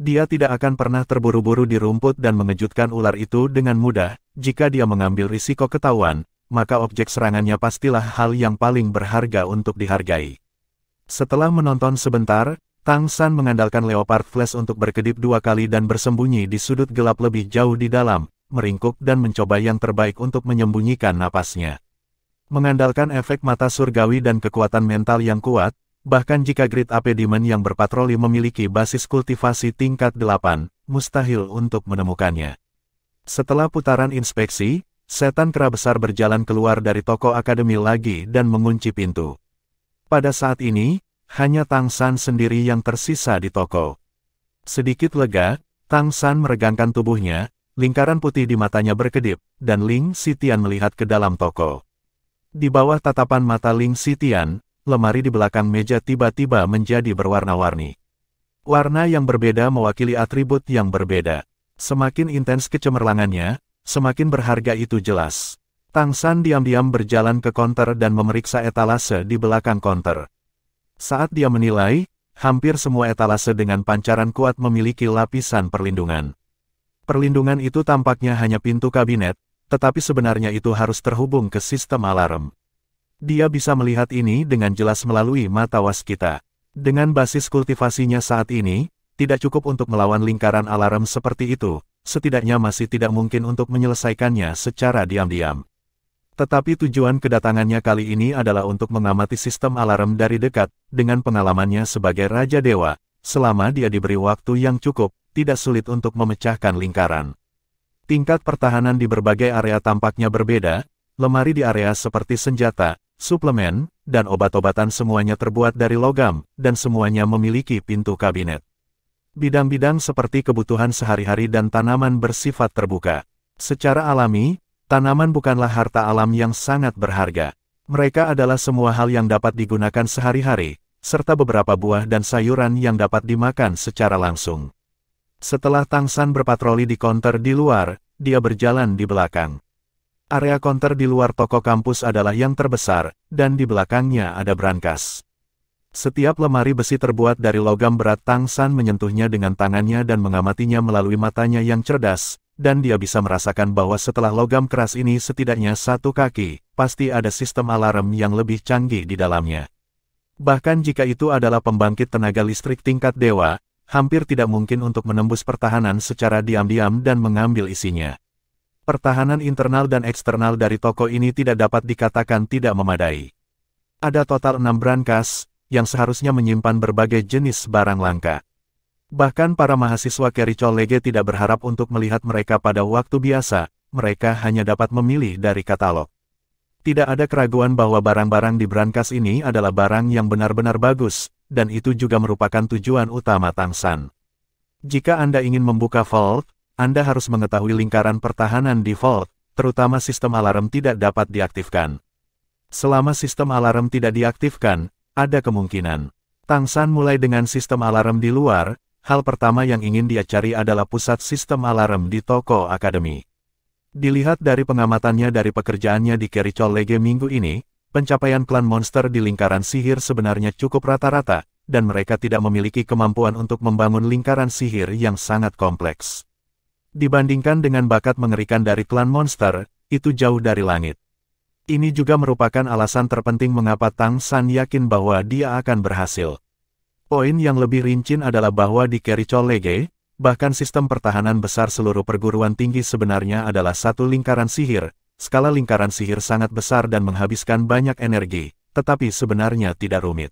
Dia tidak akan pernah terburu-buru di rumput dan mengejutkan ular itu dengan mudah. Jika dia mengambil risiko ketahuan, maka objek serangannya pastilah hal yang paling berharga untuk dihargai. Setelah menonton sebentar, Tang San mengandalkan Leopard Flash untuk berkedip 2 kali dan bersembunyi di sudut gelap lebih jauh di dalam, meringkuk dan mencoba yang terbaik untuk menyembunyikan napasnya. Mengandalkan efek mata surgawi dan kekuatan mental yang kuat, bahkan jika Great Ape Demon yang berpatroli memiliki basis kultivasi tingkat 8, mustahil untuk menemukannya. Setelah putaran inspeksi, setan kera besar berjalan keluar dari toko akademi lagi dan mengunci pintu. Pada saat ini, hanya Tang San sendiri yang tersisa di toko. Sedikit lega, Tang San meregangkan tubuhnya, lingkaran putih di matanya berkedip, dan Ling Xitian melihat ke dalam toko. Di bawah tatapan mata Ling Xitian, lemari di belakang meja tiba-tiba menjadi berwarna-warni. Warna yang berbeda mewakili atribut yang berbeda. Semakin intens kecemerlangannya, semakin berharga itu jelas. Tang San diam-diam berjalan ke konter dan memeriksa etalase di belakang konter. Saat dia menilai, hampir semua etalase dengan pancaran kuat memiliki lapisan perlindungan. Perlindungan itu tampaknya hanya pintu kabinet, tetapi sebenarnya itu harus terhubung ke sistem alarm. Dia bisa melihat ini dengan jelas melalui mata waskita. Dengan basis kultivasinya saat ini, tidak cukup untuk melawan lingkaran alarm seperti itu, setidaknya masih tidak mungkin untuk menyelesaikannya secara diam-diam. Tetapi tujuan kedatangannya kali ini adalah untuk mengamati sistem alarm dari dekat, dengan pengalamannya sebagai Raja Dewa. Selama dia diberi waktu yang cukup, tidak sulit untuk memecahkan lingkaran. Tingkat pertahanan di berbagai area tampaknya berbeda, lemari di area seperti senjata, suplemen, dan obat-obatan semuanya terbuat dari logam, dan semuanya memiliki pintu kabinet. Bidang-bidang seperti kebutuhan sehari-hari dan tanaman bersifat terbuka. Secara alami, tanaman bukanlah harta alam yang sangat berharga. Mereka adalah semua hal yang dapat digunakan sehari-hari, serta beberapa buah dan sayuran yang dapat dimakan secara langsung. Setelah Tang San berpatroli di konter di luar, dia berjalan di belakang. Area konter di luar toko kampus adalah yang terbesar, dan di belakangnya ada brankas. Setiap lemari besi terbuat dari logam berat. Tang San menyentuhnya dengan tangannya dan mengamatinya melalui matanya yang cerdas, dan dia bisa merasakan bahwa setelah logam keras ini setidaknya 1 kaki, pasti ada sistem alarm yang lebih canggih di dalamnya. Bahkan jika itu adalah pembangkit tenaga listrik tingkat dewa, hampir tidak mungkin untuk menembus pertahanan secara diam-diam dan mengambil isinya. Pertahanan internal dan eksternal dari toko ini tidak dapat dikatakan tidak memadai. Ada total 6 brankas, yang seharusnya menyimpan berbagai jenis barang langka. Bahkan para mahasiswa Kerichol Lege tidak berharap untuk melihat mereka pada waktu biasa, mereka hanya dapat memilih dari katalog. Tidak ada keraguan bahwa barang-barang di brankas ini adalah barang yang benar-benar bagus, dan itu juga merupakan tujuan utama Tang San. Jika Anda ingin membuka vault, Anda harus mengetahui lingkaran pertahanan di vault, terutama sistem alarm tidak dapat diaktifkan. Selama sistem alarm tidak diaktifkan, ada kemungkinan. Tang San mulai dengan sistem alarm di luar. Hal pertama yang ingin dia cari adalah pusat sistem alarm di toko akademi. Dilihat dari pengamatannya dari pekerjaannya di Kerichol Lege minggu ini, pencapaian klan monster di lingkaran sihir sebenarnya cukup rata-rata, dan mereka tidak memiliki kemampuan untuk membangun lingkaran sihir yang sangat kompleks. Dibandingkan dengan bakat mengerikan dari klan monster, itu jauh dari langit. Ini juga merupakan alasan terpenting mengapa Tang San yakin bahwa dia akan berhasil. Poin yang lebih rinci adalah bahwa di Kerichol Lege, bahkan sistem pertahanan besar seluruh perguruan tinggi sebenarnya adalah satu lingkaran sihir. Skala lingkaran sihir sangat besar dan menghabiskan banyak energi, tetapi sebenarnya tidak rumit.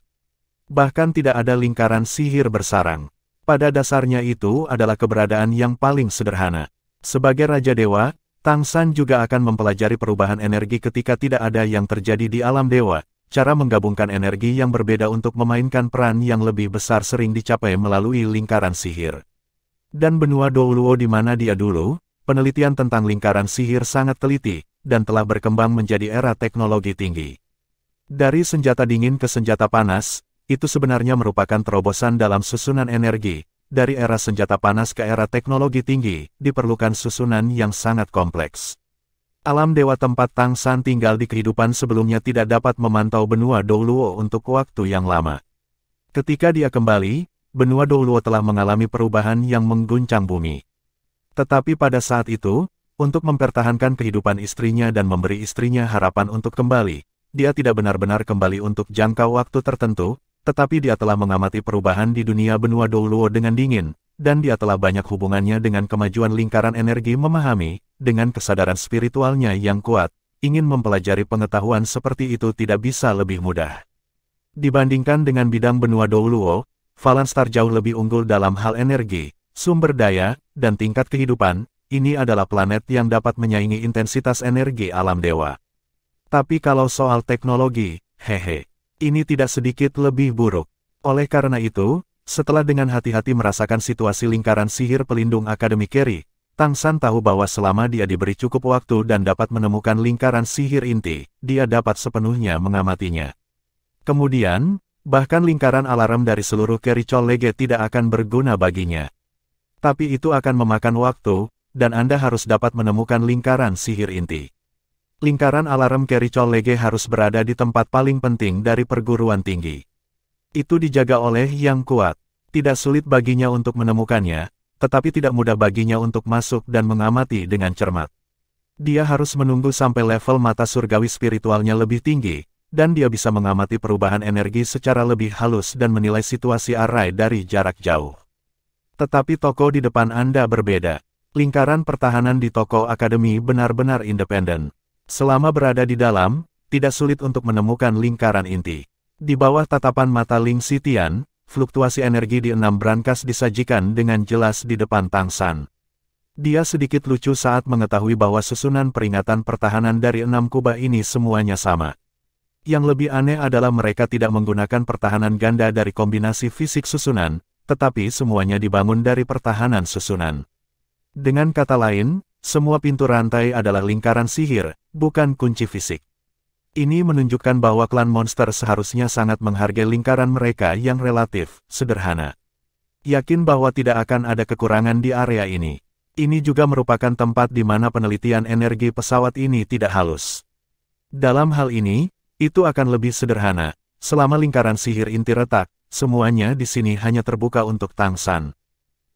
Bahkan tidak ada lingkaran sihir bersarang. Pada dasarnya itu adalah keberadaan yang paling sederhana. Sebagai Raja Dewa, Tang San juga akan mempelajari perubahan energi ketika tidak ada yang terjadi di alam dewa. Cara menggabungkan energi yang berbeda untuk memainkan peran yang lebih besar sering dicapai melalui lingkaran sihir. Dan benua Douluo di mana dia dulu, penelitian tentang lingkaran sihir sangat teliti, dan telah berkembang menjadi era teknologi tinggi. Dari senjata dingin ke senjata panas, itu sebenarnya merupakan terobosan dalam susunan energi. Dari era senjata panas ke era teknologi tinggi, diperlukan susunan yang sangat kompleks. Alam dewa tempat Tang San tinggal di kehidupan sebelumnya tidak dapat memantau benua Douluo untuk waktu yang lama. Ketika dia kembali, benua Douluo telah mengalami perubahan yang mengguncang bumi. Tetapi pada saat itu, untuk mempertahankan kehidupan istrinya dan memberi istrinya harapan untuk kembali, dia tidak benar-benar kembali untuk jangka waktu tertentu, tetapi dia telah mengamati perubahan di dunia benua Douluo dengan dingin, dan dia telah banyak hubungannya dengan kemajuan lingkaran energi memahami, dengan kesadaran spiritualnya yang kuat, ingin mempelajari pengetahuan seperti itu tidak bisa lebih mudah. Dibandingkan dengan bidang benua Douluo, Valanstar jauh lebih unggul dalam hal energi, sumber daya, dan tingkat kehidupan. Ini adalah planet yang dapat menyaingi intensitas energi alam dewa. Tapi kalau soal teknologi, ini tidak sedikit lebih buruk. Oleh karena itu, setelah dengan hati-hati merasakan situasi lingkaran sihir pelindung Akademi Keri, Tang San tahu bahwa selama dia diberi cukup waktu dan dapat menemukan lingkaran sihir inti, dia dapat sepenuhnya mengamatinya. Kemudian, bahkan lingkaran alarm dari seluruh Kerichol Lege tidak akan berguna baginya. Tapi itu akan memakan waktu, dan Anda harus dapat menemukan lingkaran sihir inti. Lingkaran alarm Kerichol Lege harus berada di tempat paling penting dari perguruan tinggi. Itu dijaga oleh yang kuat. Tidak sulit baginya untuk menemukannya, tetapi tidak mudah baginya untuk masuk dan mengamati dengan cermat. Dia harus menunggu sampai level mata surgawi spiritualnya lebih tinggi, dan dia bisa mengamati perubahan energi secara lebih halus dan menilai situasi Arai dari jarak jauh. Tetapi toko di depan Anda berbeda. Lingkaran pertahanan di toko akademi benar-benar independen. Selama berada di dalam, tidak sulit untuk menemukan lingkaran inti. Di bawah tatapan mata Ling Xitian, fluktuasi energi di 6 brankas disajikan dengan jelas di depan Tang San. Dia sedikit lucu saat mengetahui bahwa susunan peringatan pertahanan dari 6 kubah ini semuanya sama. Yang lebih aneh adalah mereka tidak menggunakan pertahanan ganda dari kombinasi fisik susunan, tetapi semuanya dibangun dari pertahanan susunan. Dengan kata lain, semua pintu rantai adalah lingkaran sihir, bukan kunci fisik. Ini menunjukkan bahwa klan monster seharusnya sangat menghargai lingkaran mereka yang relatif sederhana. Yakin bahwa tidak akan ada kekurangan di area ini. Ini juga merupakan tempat di mana penelitian energi pesawat ini tidak halus. Dalam hal ini, itu akan lebih sederhana. Selama lingkaran sihir inti retak, semuanya di sini hanya terbuka untuk Tang San.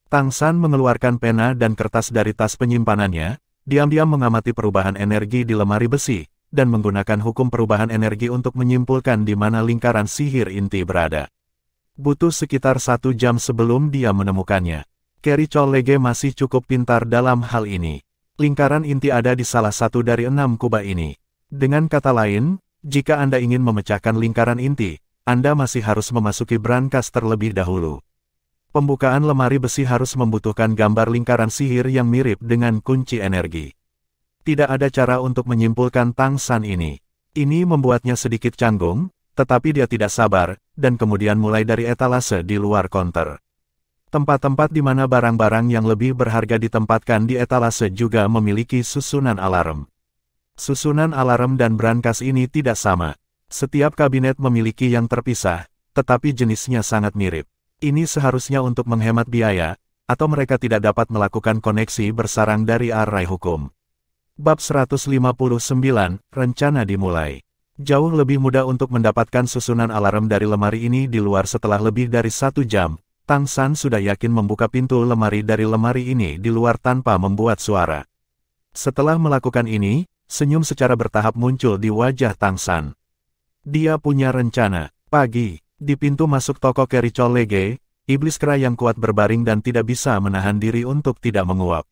Tang San mengeluarkan pena dan kertas dari tas penyimpanannya, diam-diam mengamati perubahan energi di lemari besi, dan menggunakan hukum perubahan energi untuk menyimpulkan di mana lingkaran sihir inti berada. Butuh sekitar 1 jam sebelum dia menemukannya. Carrie Cholege masih cukup pintar dalam hal ini. Lingkaran inti ada di salah satu dari 6 kubah ini. Dengan kata lain, jika Anda ingin memecahkan lingkaran inti, Anda masih harus memasuki brankas terlebih dahulu. Pembukaan lemari besi harus membutuhkan gambar lingkaran sihir yang mirip dengan kunci energi. Tidak ada cara untuk menyimpulkan Tang San ini. Ini membuatnya sedikit canggung, tetapi dia tidak sabar, dan kemudian mulai dari etalase di luar konter. Tempat-tempat di mana barang-barang yang lebih berharga ditempatkan di etalase juga memiliki susunan alarm. Susunan alarm dan brankas ini tidak sama. Setiap kabinet memiliki yang terpisah, tetapi jenisnya sangat mirip. Ini seharusnya untuk menghemat biaya, atau mereka tidak dapat melakukan koneksi bersarang dari arai hukum. Bab 159, Rencana dimulai. Jauh lebih mudah untuk mendapatkan susunan alarm dari lemari ini di luar setelah lebih dari 1 jam. Tang San sudah yakin membuka pintu lemari dari lemari ini di luar tanpa membuat suara. Setelah melakukan ini, senyum secara bertahap muncul di wajah Tang San. Dia punya rencana. Pagi, di pintu masuk toko Carrie Cholege, iblis kera yang kuat berbaring dan tidak bisa menahan diri untuk tidak menguap.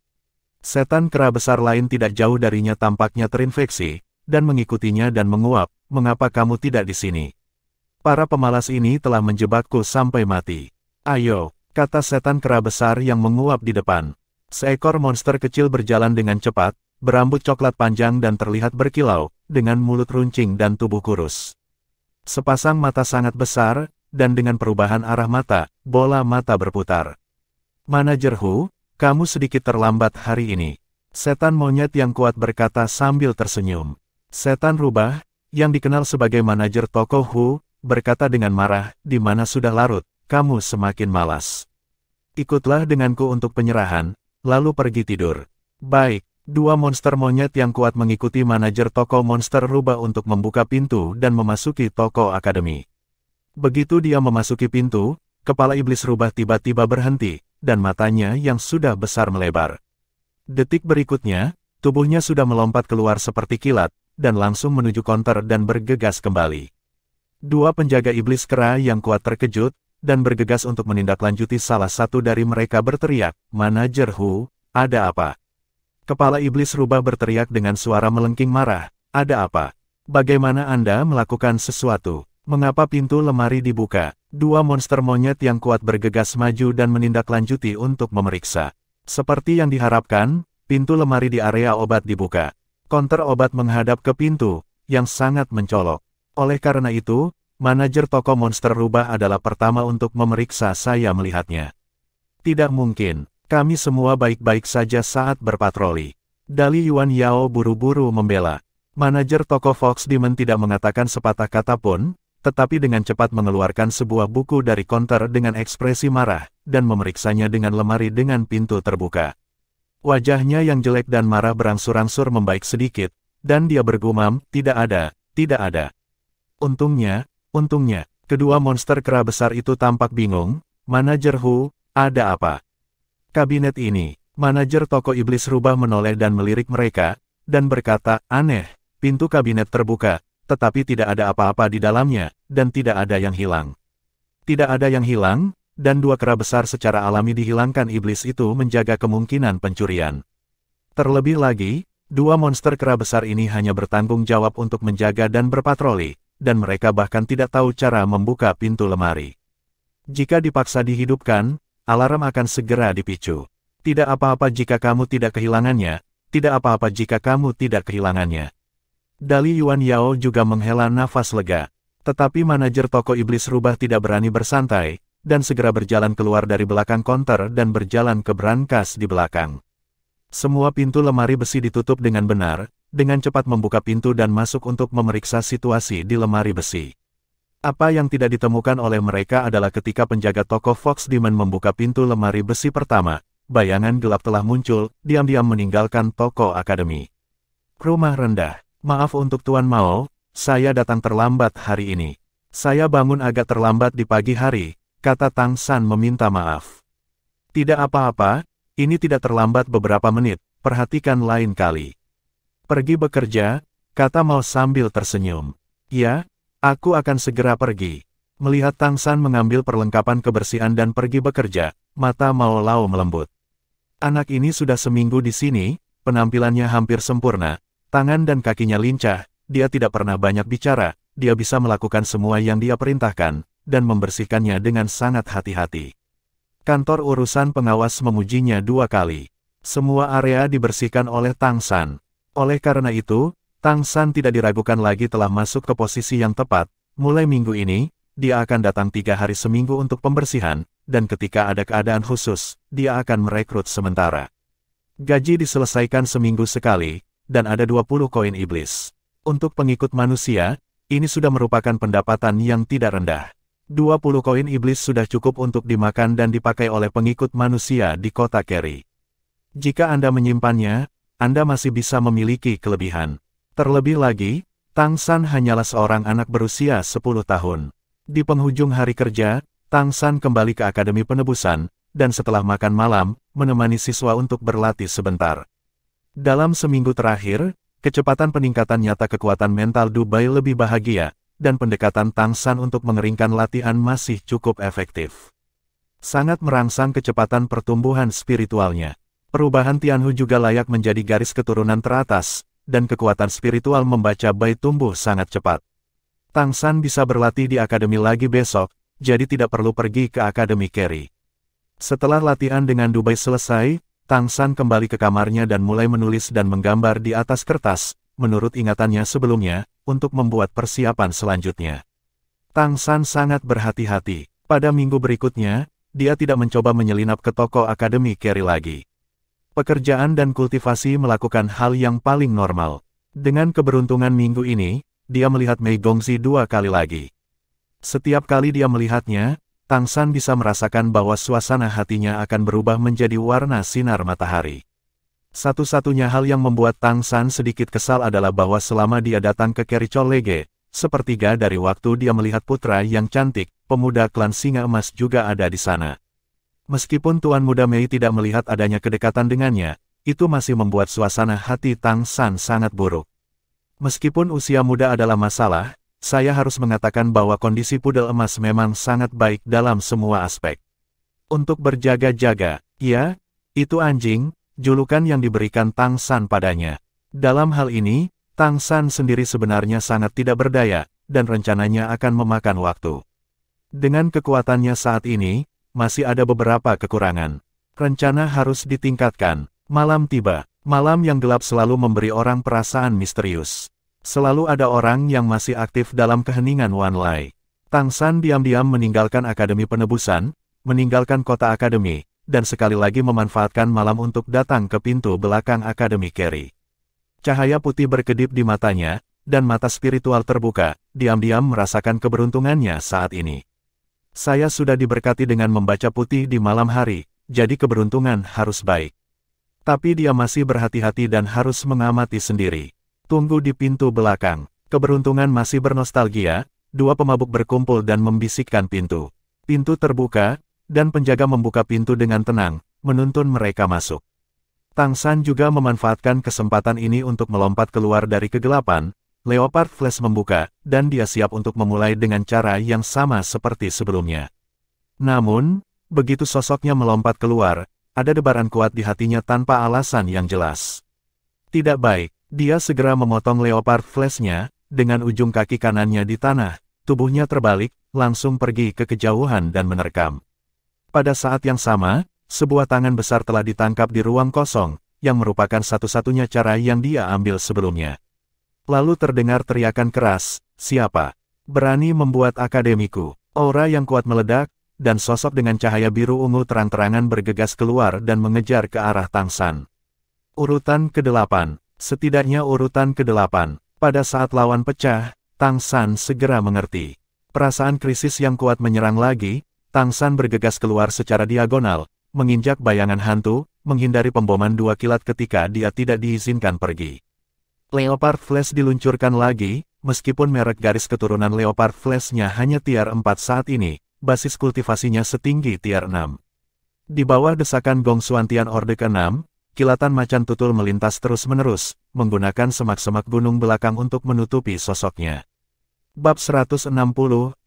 Setan kera besar lain tidak jauh darinya tampaknya terinfeksi, dan mengikutinya dan menguap, "Mengapa kamu tidak di sini? Para pemalas ini telah menjebakku sampai mati." "Ayo," kata setan kera besar yang menguap di depan. Seekor monster kecil berjalan dengan cepat, berambut coklat panjang dan terlihat berkilau, dengan mulut runcing dan tubuh kurus. Sepasang mata sangat besar, dan dengan perubahan arah mata, bola mata berputar. "Manajer Hu, kamu sedikit terlambat hari ini," setan monyet yang kuat berkata sambil tersenyum. Setan rubah, yang dikenal sebagai manajer toko Hu, berkata dengan marah, "Di mana sudah larut, kamu semakin malas. Ikutlah denganku untuk penyerahan, lalu pergi tidur." "Baik." Dua monster monyet yang kuat mengikuti manajer toko monster rubah untuk membuka pintu dan memasuki toko akademi. Begitu dia memasuki pintu, kepala iblis rubah tiba-tiba berhenti, dan matanya yang sudah besar melebar. Detik berikutnya, tubuhnya sudah melompat keluar seperti kilat, dan langsung menuju konter dan bergegas kembali. Dua penjaga iblis kera yang kuat terkejut, dan bergegas untuk menindaklanjuti salah satu dari mereka berteriak, "Manajer Hu, ada apa?" Kepala iblis rubah berteriak dengan suara melengking marah, "Ada apa? Bagaimana Anda melakukan sesuatu? Mengapa pintu lemari dibuka?" Dua monster monyet yang kuat bergegas maju dan menindaklanjuti untuk memeriksa. Seperti yang diharapkan, pintu lemari di area obat dibuka. Konter obat menghadap ke pintu, yang sangat mencolok. Oleh karena itu, manajer toko monster rubah adalah pertama untuk memeriksa saya melihatnya. "Tidak mungkin. Kami semua baik-baik saja saat berpatroli." Dali Yuan Yao buru-buru membela. Manajer toko Fox Demon tidak mengatakan sepatah kata pun, tetapi dengan cepat mengeluarkan sebuah buku dari konter dengan ekspresi marah, dan memeriksanya dengan lemari dengan pintu terbuka. Wajahnya yang jelek dan marah berangsur-angsur membaik sedikit, dan dia bergumam, tidak ada. Untungnya, kedua monster kera besar itu tampak bingung. "Manajer Hu, ada apa?" "Kabinet ini." Manajer toko iblis rubah menoleh dan melirik mereka, dan berkata, aneh, pintu kabinet terbuka, tetapi tidak ada apa-apa di dalamnya, dan tidak ada yang hilang. Tidak ada yang hilang, dan dua kera besar secara alami dihilangkan iblis itu menjaga kemungkinan pencurian. Terlebih lagi, dua monster kera besar ini hanya bertanggung jawab untuk menjaga dan berpatroli, dan mereka bahkan tidak tahu cara membuka pintu lemari. Jika dipaksa dihidupkan, alarm akan segera dipicu. Tidak apa-apa jika kamu tidak kehilangannya, tidak apa-apa jika kamu tidak kehilangannya. Dali Yuan Yao juga menghela nafas lega. Tetapi manajer toko iblis rubah tidak berani bersantai, dan segera berjalan keluar dari belakang konter dan berjalan ke brankas di belakang. Semua pintu lemari besi ditutup dengan benar, dengan cepat membuka pintu dan masuk untuk memeriksa situasi di lemari besi. Apa yang tidak ditemukan oleh mereka adalah ketika penjaga toko Fox Demon membuka pintu lemari besi pertama, bayangan gelap telah muncul, diam-diam meninggalkan toko akademi. Rumah rendah. Maaf untuk Tuan Mao, saya datang terlambat hari ini. Saya bangun agak terlambat di pagi hari, kata Tang San meminta maaf. Tidak apa-apa, ini tidak terlambat beberapa menit, perhatikan lain kali. Pergi bekerja, kata Mao sambil tersenyum. Ya, aku akan segera pergi. Melihat Tang San mengambil perlengkapan kebersihan dan pergi bekerja, mata Mao Lao melembut. Anak ini sudah seminggu di sini, penampilannya hampir sempurna, tangan dan kakinya lincah, dia tidak pernah banyak bicara, dia bisa melakukan semua yang dia perintahkan, dan membersihkannya dengan sangat hati-hati. Kantor urusan pengawas memujinya 2 kali. Semua area dibersihkan oleh Tang San. Oleh karena itu, Tang San tidak diragukan lagi telah masuk ke posisi yang tepat. Mulai minggu ini, dia akan datang 3 hari seminggu untuk pembersihan, dan ketika ada keadaan khusus, dia akan merekrut sementara. Gaji diselesaikan seminggu sekali, dan ada 20 koin iblis. Untuk pengikut manusia, ini sudah merupakan pendapatan yang tidak rendah. 20 koin iblis sudah cukup untuk dimakan dan dipakai oleh pengikut manusia di kota Kerry. Jika Anda menyimpannya, Anda masih bisa memiliki kelebihan. Terlebih lagi, Tang San hanyalah seorang anak berusia 10 tahun. Di penghujung hari kerja, Tang San kembali ke Akademi Penebusan, dan setelah makan malam, menemani siswa untuk berlatih sebentar. Dalam seminggu terakhir, kecepatan peningkatan nyata kekuatan mental Dubai lebih bahagia, dan pendekatan Tang San untuk mengeringkan latihan masih cukup efektif. Sangat merangsang kecepatan pertumbuhan spiritualnya. Perubahan Tianhu juga layak menjadi garis keturunan teratas, dan kekuatan spiritual membaca Bai tumbuh sangat cepat. Tang San bisa berlatih di akademi lagi besok, jadi tidak perlu pergi ke Akademi Kerry. Setelah latihan dengan Dubai selesai, Tang San kembali ke kamarnya dan mulai menulis dan menggambar di atas kertas, menurut ingatannya sebelumnya, untuk membuat persiapan selanjutnya. Tang San sangat berhati-hati. Pada minggu berikutnya, dia tidak mencoba menyelinap ke toko Akademi Kerry lagi. Pekerjaan dan kultivasi melakukan hal yang paling normal. Dengan keberuntungan minggu ini, dia melihat Mei Gongzi 2 kali lagi. Setiap kali dia melihatnya, Tang San bisa merasakan bahwa suasana hatinya akan berubah menjadi warna sinar matahari. Satu-satunya hal yang membuat Tang San sedikit kesal adalah bahwa selama dia datang ke Kerry Cholege, sepertiga dari waktu dia melihat putra yang cantik, pemuda klan Singa Emas juga ada di sana. Meskipun Tuan Muda Mei tidak melihat adanya kedekatan dengannya, itu masih membuat suasana hati Tang San sangat buruk. Meskipun usia muda adalah masalah, saya harus mengatakan bahwa kondisi pudel emas memang sangat baik dalam semua aspek. Untuk berjaga-jaga, ya, itu anjing, julukan yang diberikan Tang San padanya. Dalam hal ini, Tang San sendiri sebenarnya sangat tidak berdaya, dan rencananya akan memakan waktu. Dengan kekuatannya saat ini, masih ada beberapa kekurangan. Rencana harus ditingkatkan. Malam tiba. Malam yang gelap selalu memberi orang perasaan misterius. Selalu ada orang yang masih aktif dalam keheningan Wanlai. Tang San diam-diam meninggalkan Akademi Penebusan, meninggalkan kota Akademi, dan sekali lagi memanfaatkan malam untuk datang ke pintu belakang Akademi Kerry. Cahaya putih berkedip di matanya, dan mata spiritual terbuka, diam-diam merasakan keberuntungannya saat ini. Saya sudah diberkati dengan membaca putih di malam hari, jadi keberuntungan harus baik. Tapi dia masih berhati-hati dan harus mengamati sendiri. Tunggu di pintu belakang. Keberuntungan masih bernostalgia, 2 pemabuk berkumpul dan membisikkan pintu. Pintu terbuka, dan penjaga membuka pintu dengan tenang, menuntun mereka masuk. Tang San juga memanfaatkan kesempatan ini untuk melompat keluar dari kegelapan. Leopard Flash membuka, dan dia siap untuk memulai dengan cara yang sama seperti sebelumnya. Namun, begitu sosoknya melompat keluar, ada debaran kuat di hatinya tanpa alasan yang jelas. Tidak baik, dia segera memotong Leopard Flash-nya, dengan ujung kaki kanannya di tanah, tubuhnya terbalik, langsung pergi ke kejauhan dan menerkam. Pada saat yang sama, sebuah tangan besar telah ditangkap di ruang kosong, yang merupakan satu-satunya cara yang dia ambil sebelumnya. Lalu terdengar teriakan keras, "Siapa berani membuat akademiku?" Aura yang kuat meledak, dan sosok dengan cahaya biru ungu terang-terangan bergegas keluar dan mengejar ke arah Tang San. Urutan ke-8, setidaknya urutan ke-8. Pada saat lawan pecah, Tang San segera mengerti. Perasaan krisis yang kuat menyerang lagi, Tang San bergegas keluar secara diagonal, menginjak bayangan hantu, menghindari pemboman 2 kilat ketika dia tidak diizinkan pergi. Leopard Flash diluncurkan lagi, meskipun merek garis keturunan Leopard Flash-nya hanya tier 4 saat ini, basis kultivasinya setinggi tier 6. Di bawah desakan gong Xuantian Orde ke-6, kilatan macan tutul melintas terus-menerus, menggunakan semak-semak gunung belakang untuk menutupi sosoknya. Bab 160,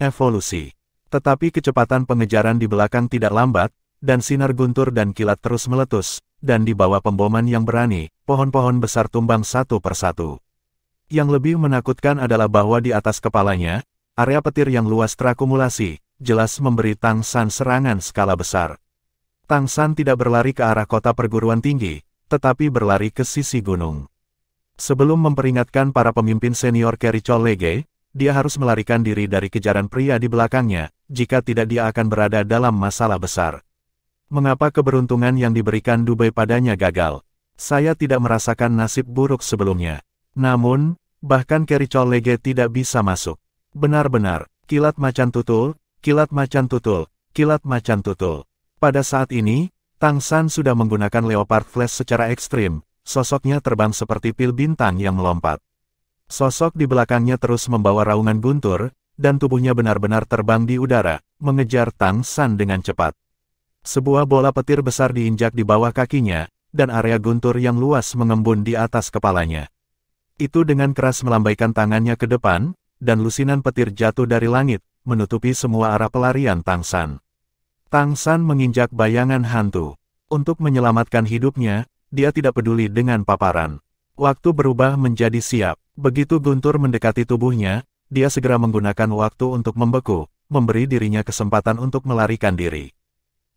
Evolusi. Tetapi kecepatan pengejaran di belakang tidak lambat, dan sinar guntur dan kilat terus meletus, dan di bawah pemboman yang berani, pohon-pohon besar tumbang satu persatu. Yang lebih menakutkan adalah bahwa di atas kepalanya, area petir yang luas terakumulasi, jelas memberi Tang San serangan skala besar. Tang San tidak berlari ke arah kota perguruan tinggi, tetapi berlari ke sisi gunung. Sebelum memperingatkan para pemimpin senior Kerichol Lege, dia harus melarikan diri dari kejaran pria di belakangnya, jika tidak dia akan berada dalam masalah besar. Mengapa keberuntungan yang diberikan Dubai padanya gagal? Saya tidak merasakan nasib buruk sebelumnya. Namun, bahkan Kerichol Lege tidak bisa masuk. Benar-benar, kilat macan tutul, kilat macan tutul, kilat macan tutul. Pada saat ini, Tang San sudah menggunakan Leopard Flash secara ekstrim, sosoknya terbang seperti pil bintang yang melompat. Sosok di belakangnya terus membawa raungan guntur, dan tubuhnya benar-benar terbang di udara, mengejar Tang San dengan cepat. Sebuah bola petir besar diinjak di bawah kakinya, dan area guntur yang luas mengembun di atas kepalanya. Itu dengan keras melambaikan tangannya ke depan, dan lusinan petir jatuh dari langit, menutupi semua arah pelarian Tang San. Tang San menginjak bayangan hantu. Untuk menyelamatkan hidupnya, dia tidak peduli dengan paparan. Waktu berubah menjadi siap. Begitu guntur mendekati tubuhnya, dia segera menggunakan waktu untuk membeku, memberi dirinya kesempatan untuk melarikan diri.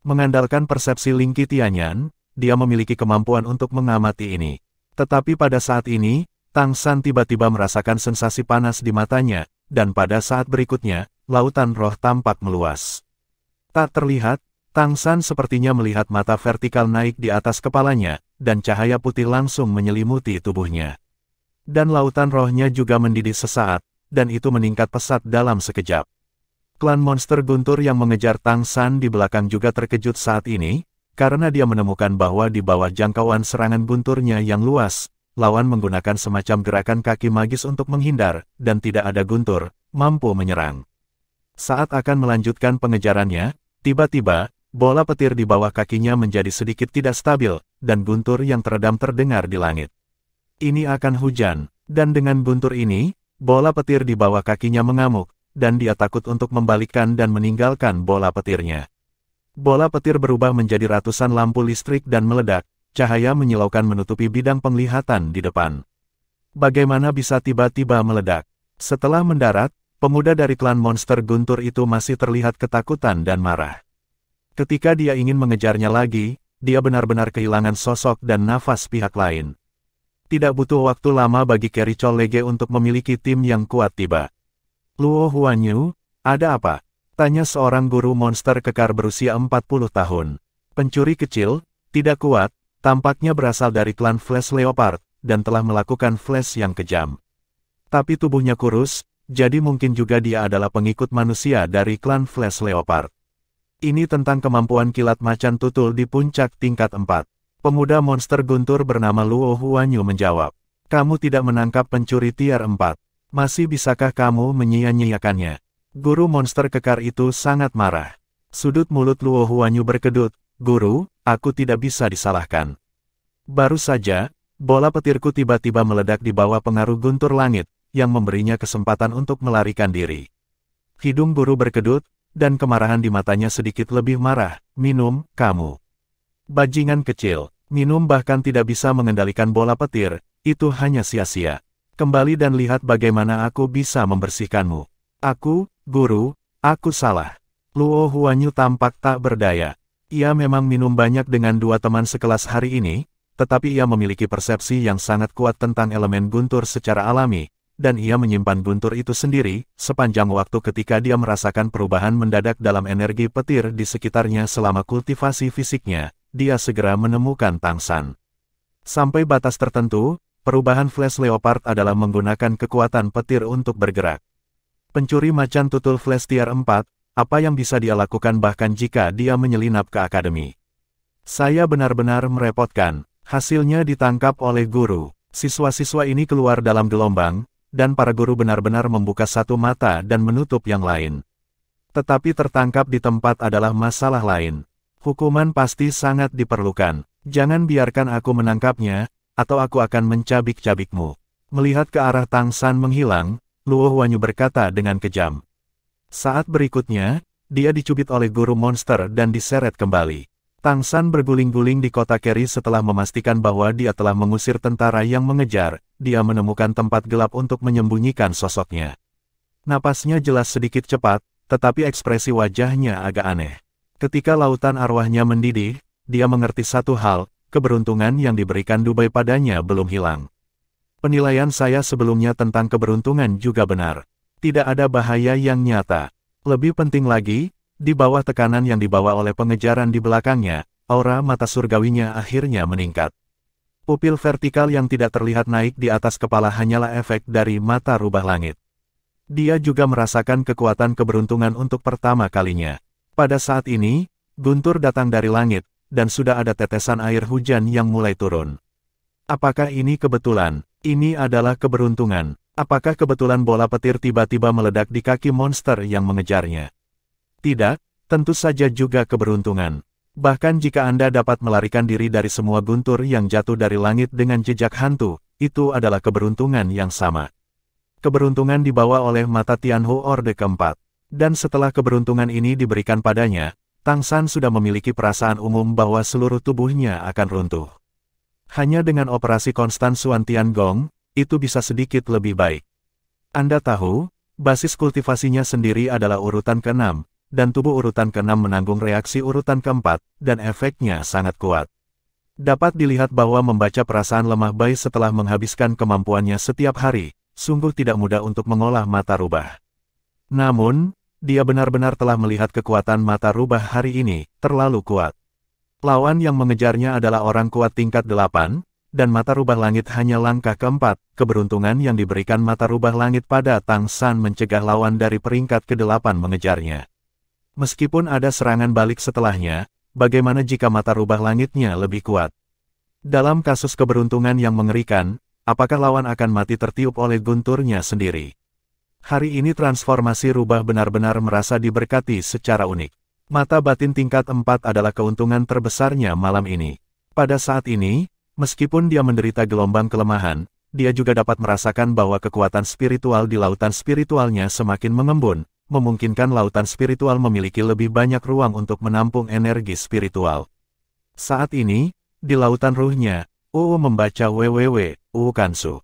Mengandalkan persepsi Lingqi Tianyan, dia memiliki kemampuan untuk mengamati ini. Tetapi pada saat ini, Tang San tiba-tiba merasakan sensasi panas di matanya, dan pada saat berikutnya, lautan roh tampak meluas. Tak terlihat, Tang San sepertinya melihat mata vertikal naik di atas kepalanya, dan cahaya putih langsung menyelimuti tubuhnya. Dan lautan rohnya juga mendidih sesaat, dan itu meningkat pesat dalam sekejap. Klan monster guntur yang mengejar Tang San di belakang juga terkejut saat ini, karena dia menemukan bahwa di bawah jangkauan serangan gunturnya yang luas, lawan menggunakan semacam gerakan kaki magis untuk menghindar, dan tidak ada guntur mampu menyerang. Saat akan melanjutkan pengejarannya, tiba-tiba, bola petir di bawah kakinya menjadi sedikit tidak stabil, dan guntur yang teredam terdengar di langit. Ini akan hujan, dan dengan guntur ini, bola petir di bawah kakinya mengamuk, dan dia takut untuk membalikkan dan meninggalkan bola petirnya. Bola petir berubah menjadi ratusan lampu listrik dan meledak, cahaya menyilaukan menutupi bidang penglihatan di depan. Bagaimana bisa tiba-tiba meledak? Setelah mendarat, pemuda dari klan monster guntur itu masih terlihat ketakutan dan marah. Ketika dia ingin mengejarnya lagi, dia benar-benar kehilangan sosok dan nafas pihak lain. Tidak butuh waktu lama bagi Kerichol Lege untuk memiliki tim yang kuat tiba. Luo Huanyu, ada apa? Tanya seorang guru monster kekar berusia 40 tahun. Pencuri kecil, tidak kuat, tampaknya berasal dari klan Flash Leopard, dan telah melakukan flash yang kejam. Tapi tubuhnya kurus, jadi mungkin juga dia adalah pengikut manusia dari klan Flash Leopard. Ini tentang kemampuan kilat macan tutul di puncak tingkat 4. Pemuda monster guntur bernama Luo Huanyu menjawab. Kamu tidak menangkap pencuri tier 4. Masih bisakah kamu menyia-nyiakannya? Guru monster kekar itu sangat marah. Sudut mulut Luo Huanyu berkedut. Guru, aku tidak bisa disalahkan. Baru saja, bola petirku tiba-tiba meledak di bawah pengaruh guntur langit, yang memberinya kesempatan untuk melarikan diri. Hidung guru berkedut, dan kemarahan di matanya sedikit lebih marah. Minum, kamu. Bajingan kecil, minum bahkan tidak bisa mengendalikan bola petir, itu hanya sia-sia. Kembali dan lihat bagaimana aku bisa membersihkanmu. Aku, guru, aku salah. Luo Huanyu tampak tak berdaya. Ia memang minum banyak dengan dua teman sekelas hari ini, tetapi ia memiliki persepsi yang sangat kuat tentang elemen guntur secara alami, dan ia menyimpan guntur itu sendiri, sepanjang waktu ketika dia merasakan perubahan mendadak dalam energi petir di sekitarnya selama kultivasi fisiknya, dia segera menemukan Tangsan. Sampai batas tertentu, perubahan Flash Leopard adalah menggunakan kekuatan petir untuk bergerak. Pencuri macan tutul Flash Tier 4, apa yang bisa dia lakukan bahkan jika dia menyelinap ke akademi? Saya benar-benar merepotkan, hasilnya ditangkap oleh guru. Siswa-siswa ini keluar dalam gelombang, dan para guru benar-benar membuka satu mata dan menutup yang lain. Tetapi tertangkap di tempat adalah masalah lain. Hukuman pasti sangat diperlukan. Jangan biarkan aku menangkapnya, atau aku akan mencabik-cabikmu. Melihat ke arah Tangsan menghilang, Luo Huanyu berkata dengan kejam. Saat berikutnya, dia dicubit oleh guru monster dan diseret kembali. Tangsan berguling-guling di kota Keri setelah memastikan bahwa dia telah mengusir tentara yang mengejar. Dia menemukan tempat gelap untuk menyembunyikan sosoknya. Napasnya jelas sedikit cepat, tetapi ekspresi wajahnya agak aneh. Ketika lautan arwahnya mendidih, dia mengerti satu hal, keberuntungan yang diberikan Dubai padanya belum hilang. Penilaian saya sebelumnya tentang keberuntungan juga benar. Tidak ada bahaya yang nyata. Lebih penting lagi, di bawah tekanan yang dibawa oleh pengejaran di belakangnya, aura mata surgawinya akhirnya meningkat. Pupil vertikal yang tidak terlihat naik di atas kepala hanyalah efek dari mata rubah langit. Dia juga merasakan kekuatan keberuntungan untuk pertama kalinya. Pada saat ini, guntur datang dari langit, dan sudah ada tetesan air hujan yang mulai turun. Apakah ini kebetulan? Ini adalah keberuntungan. Apakah kebetulan bola petir tiba-tiba meledak di kaki monster yang mengejarnya? Tidak, tentu saja juga keberuntungan. Bahkan jika Anda dapat melarikan diri dari semua guntur yang jatuh dari langit dengan jejak hantu, itu adalah keberuntungan yang sama. Keberuntungan dibawa oleh mata Tianhu Orde keempat. Dan setelah keberuntungan ini diberikan padanya, Tangsan sudah memiliki perasaan umum bahwa seluruh tubuhnya akan runtuh. Hanya dengan operasi konstan Suan Tiangong, itu bisa sedikit lebih baik. Anda tahu, basis kultivasinya sendiri adalah urutan ke-6, dan tubuh urutan ke-6 menanggung reaksi urutan ke-4, dan efeknya sangat kuat. Dapat dilihat bahwa membaca perasaan lemah bayi setelah menghabiskan kemampuannya setiap hari, sungguh tidak mudah untuk mengolah mata rubah. Namun, dia benar-benar telah melihat kekuatan mata rubah hari ini, terlalu kuat. Lawan yang mengejarnya adalah orang kuat tingkat 8, dan mata rubah langit hanya langkah ke-4. Keberuntungan yang diberikan mata rubah langit pada Tangsan mencegah lawan dari peringkat ke-8 mengejarnya. Meskipun ada serangan balik setelahnya, bagaimana jika mata rubah langitnya lebih kuat? Dalam kasus keberuntungan yang mengerikan, apakah lawan akan mati tertiup oleh gunturnya sendiri? Hari ini transformasi rubah benar-benar merasa diberkati secara unik. Mata batin tingkat 4 adalah keuntungan terbesarnya malam ini. Pada saat ini, meskipun dia menderita gelombang kelemahan, dia juga dapat merasakan bahwa kekuatan spiritual di lautan spiritualnya semakin mengembun, memungkinkan lautan spiritual memiliki lebih banyak ruang untuk menampung energi spiritual. Saat ini, di lautan ruhnya, membaca WWW, Kansu.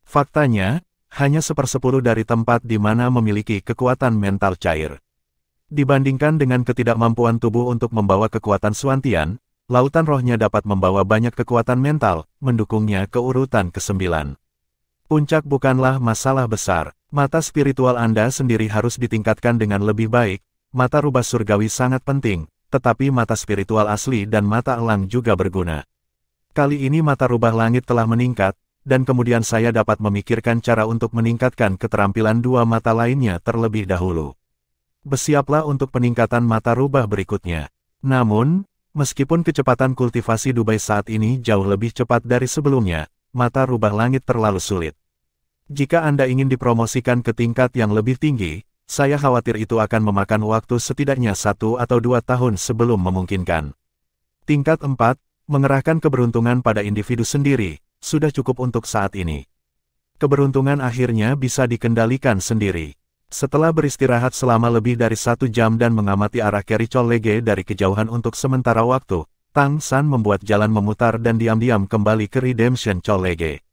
Faktanya, hanya 1/10 dari tempat di mana memiliki kekuatan mental cair. Dibandingkan dengan ketidakmampuan tubuh untuk membawa kekuatan Suantian, lautan rohnya dapat membawa banyak kekuatan mental, mendukungnya ke urutan ke-9. Puncak bukanlah masalah besar, mata spiritual Anda sendiri harus ditingkatkan dengan lebih baik, mata rubah surgawi sangat penting, tetapi mata spiritual asli dan mata elang juga berguna. Kali ini mata rubah langit telah meningkat, dan kemudian saya dapat memikirkan cara untuk meningkatkan keterampilan dua mata lainnya terlebih dahulu. Bersiaplah untuk peningkatan mata rubah berikutnya. Namun, meskipun kecepatan kultivasi Dubai saat ini jauh lebih cepat dari sebelumnya, mata rubah langit terlalu sulit. Jika Anda ingin dipromosikan ke tingkat yang lebih tinggi, saya khawatir itu akan memakan waktu setidaknya 1 atau 2 tahun sebelum memungkinkan. Tingkat 4, Mengerahkan keberuntungan pada individu sendiri, sudah cukup untuk saat ini. Keberuntungan akhirnya bisa dikendalikan sendiri. Setelah beristirahat selama lebih dari 1 jam dan mengamati arah Carry Cholege dari kejauhan untuk sementara waktu, Tang San membuat jalan memutar dan diam-diam kembali ke Redemption Cholege.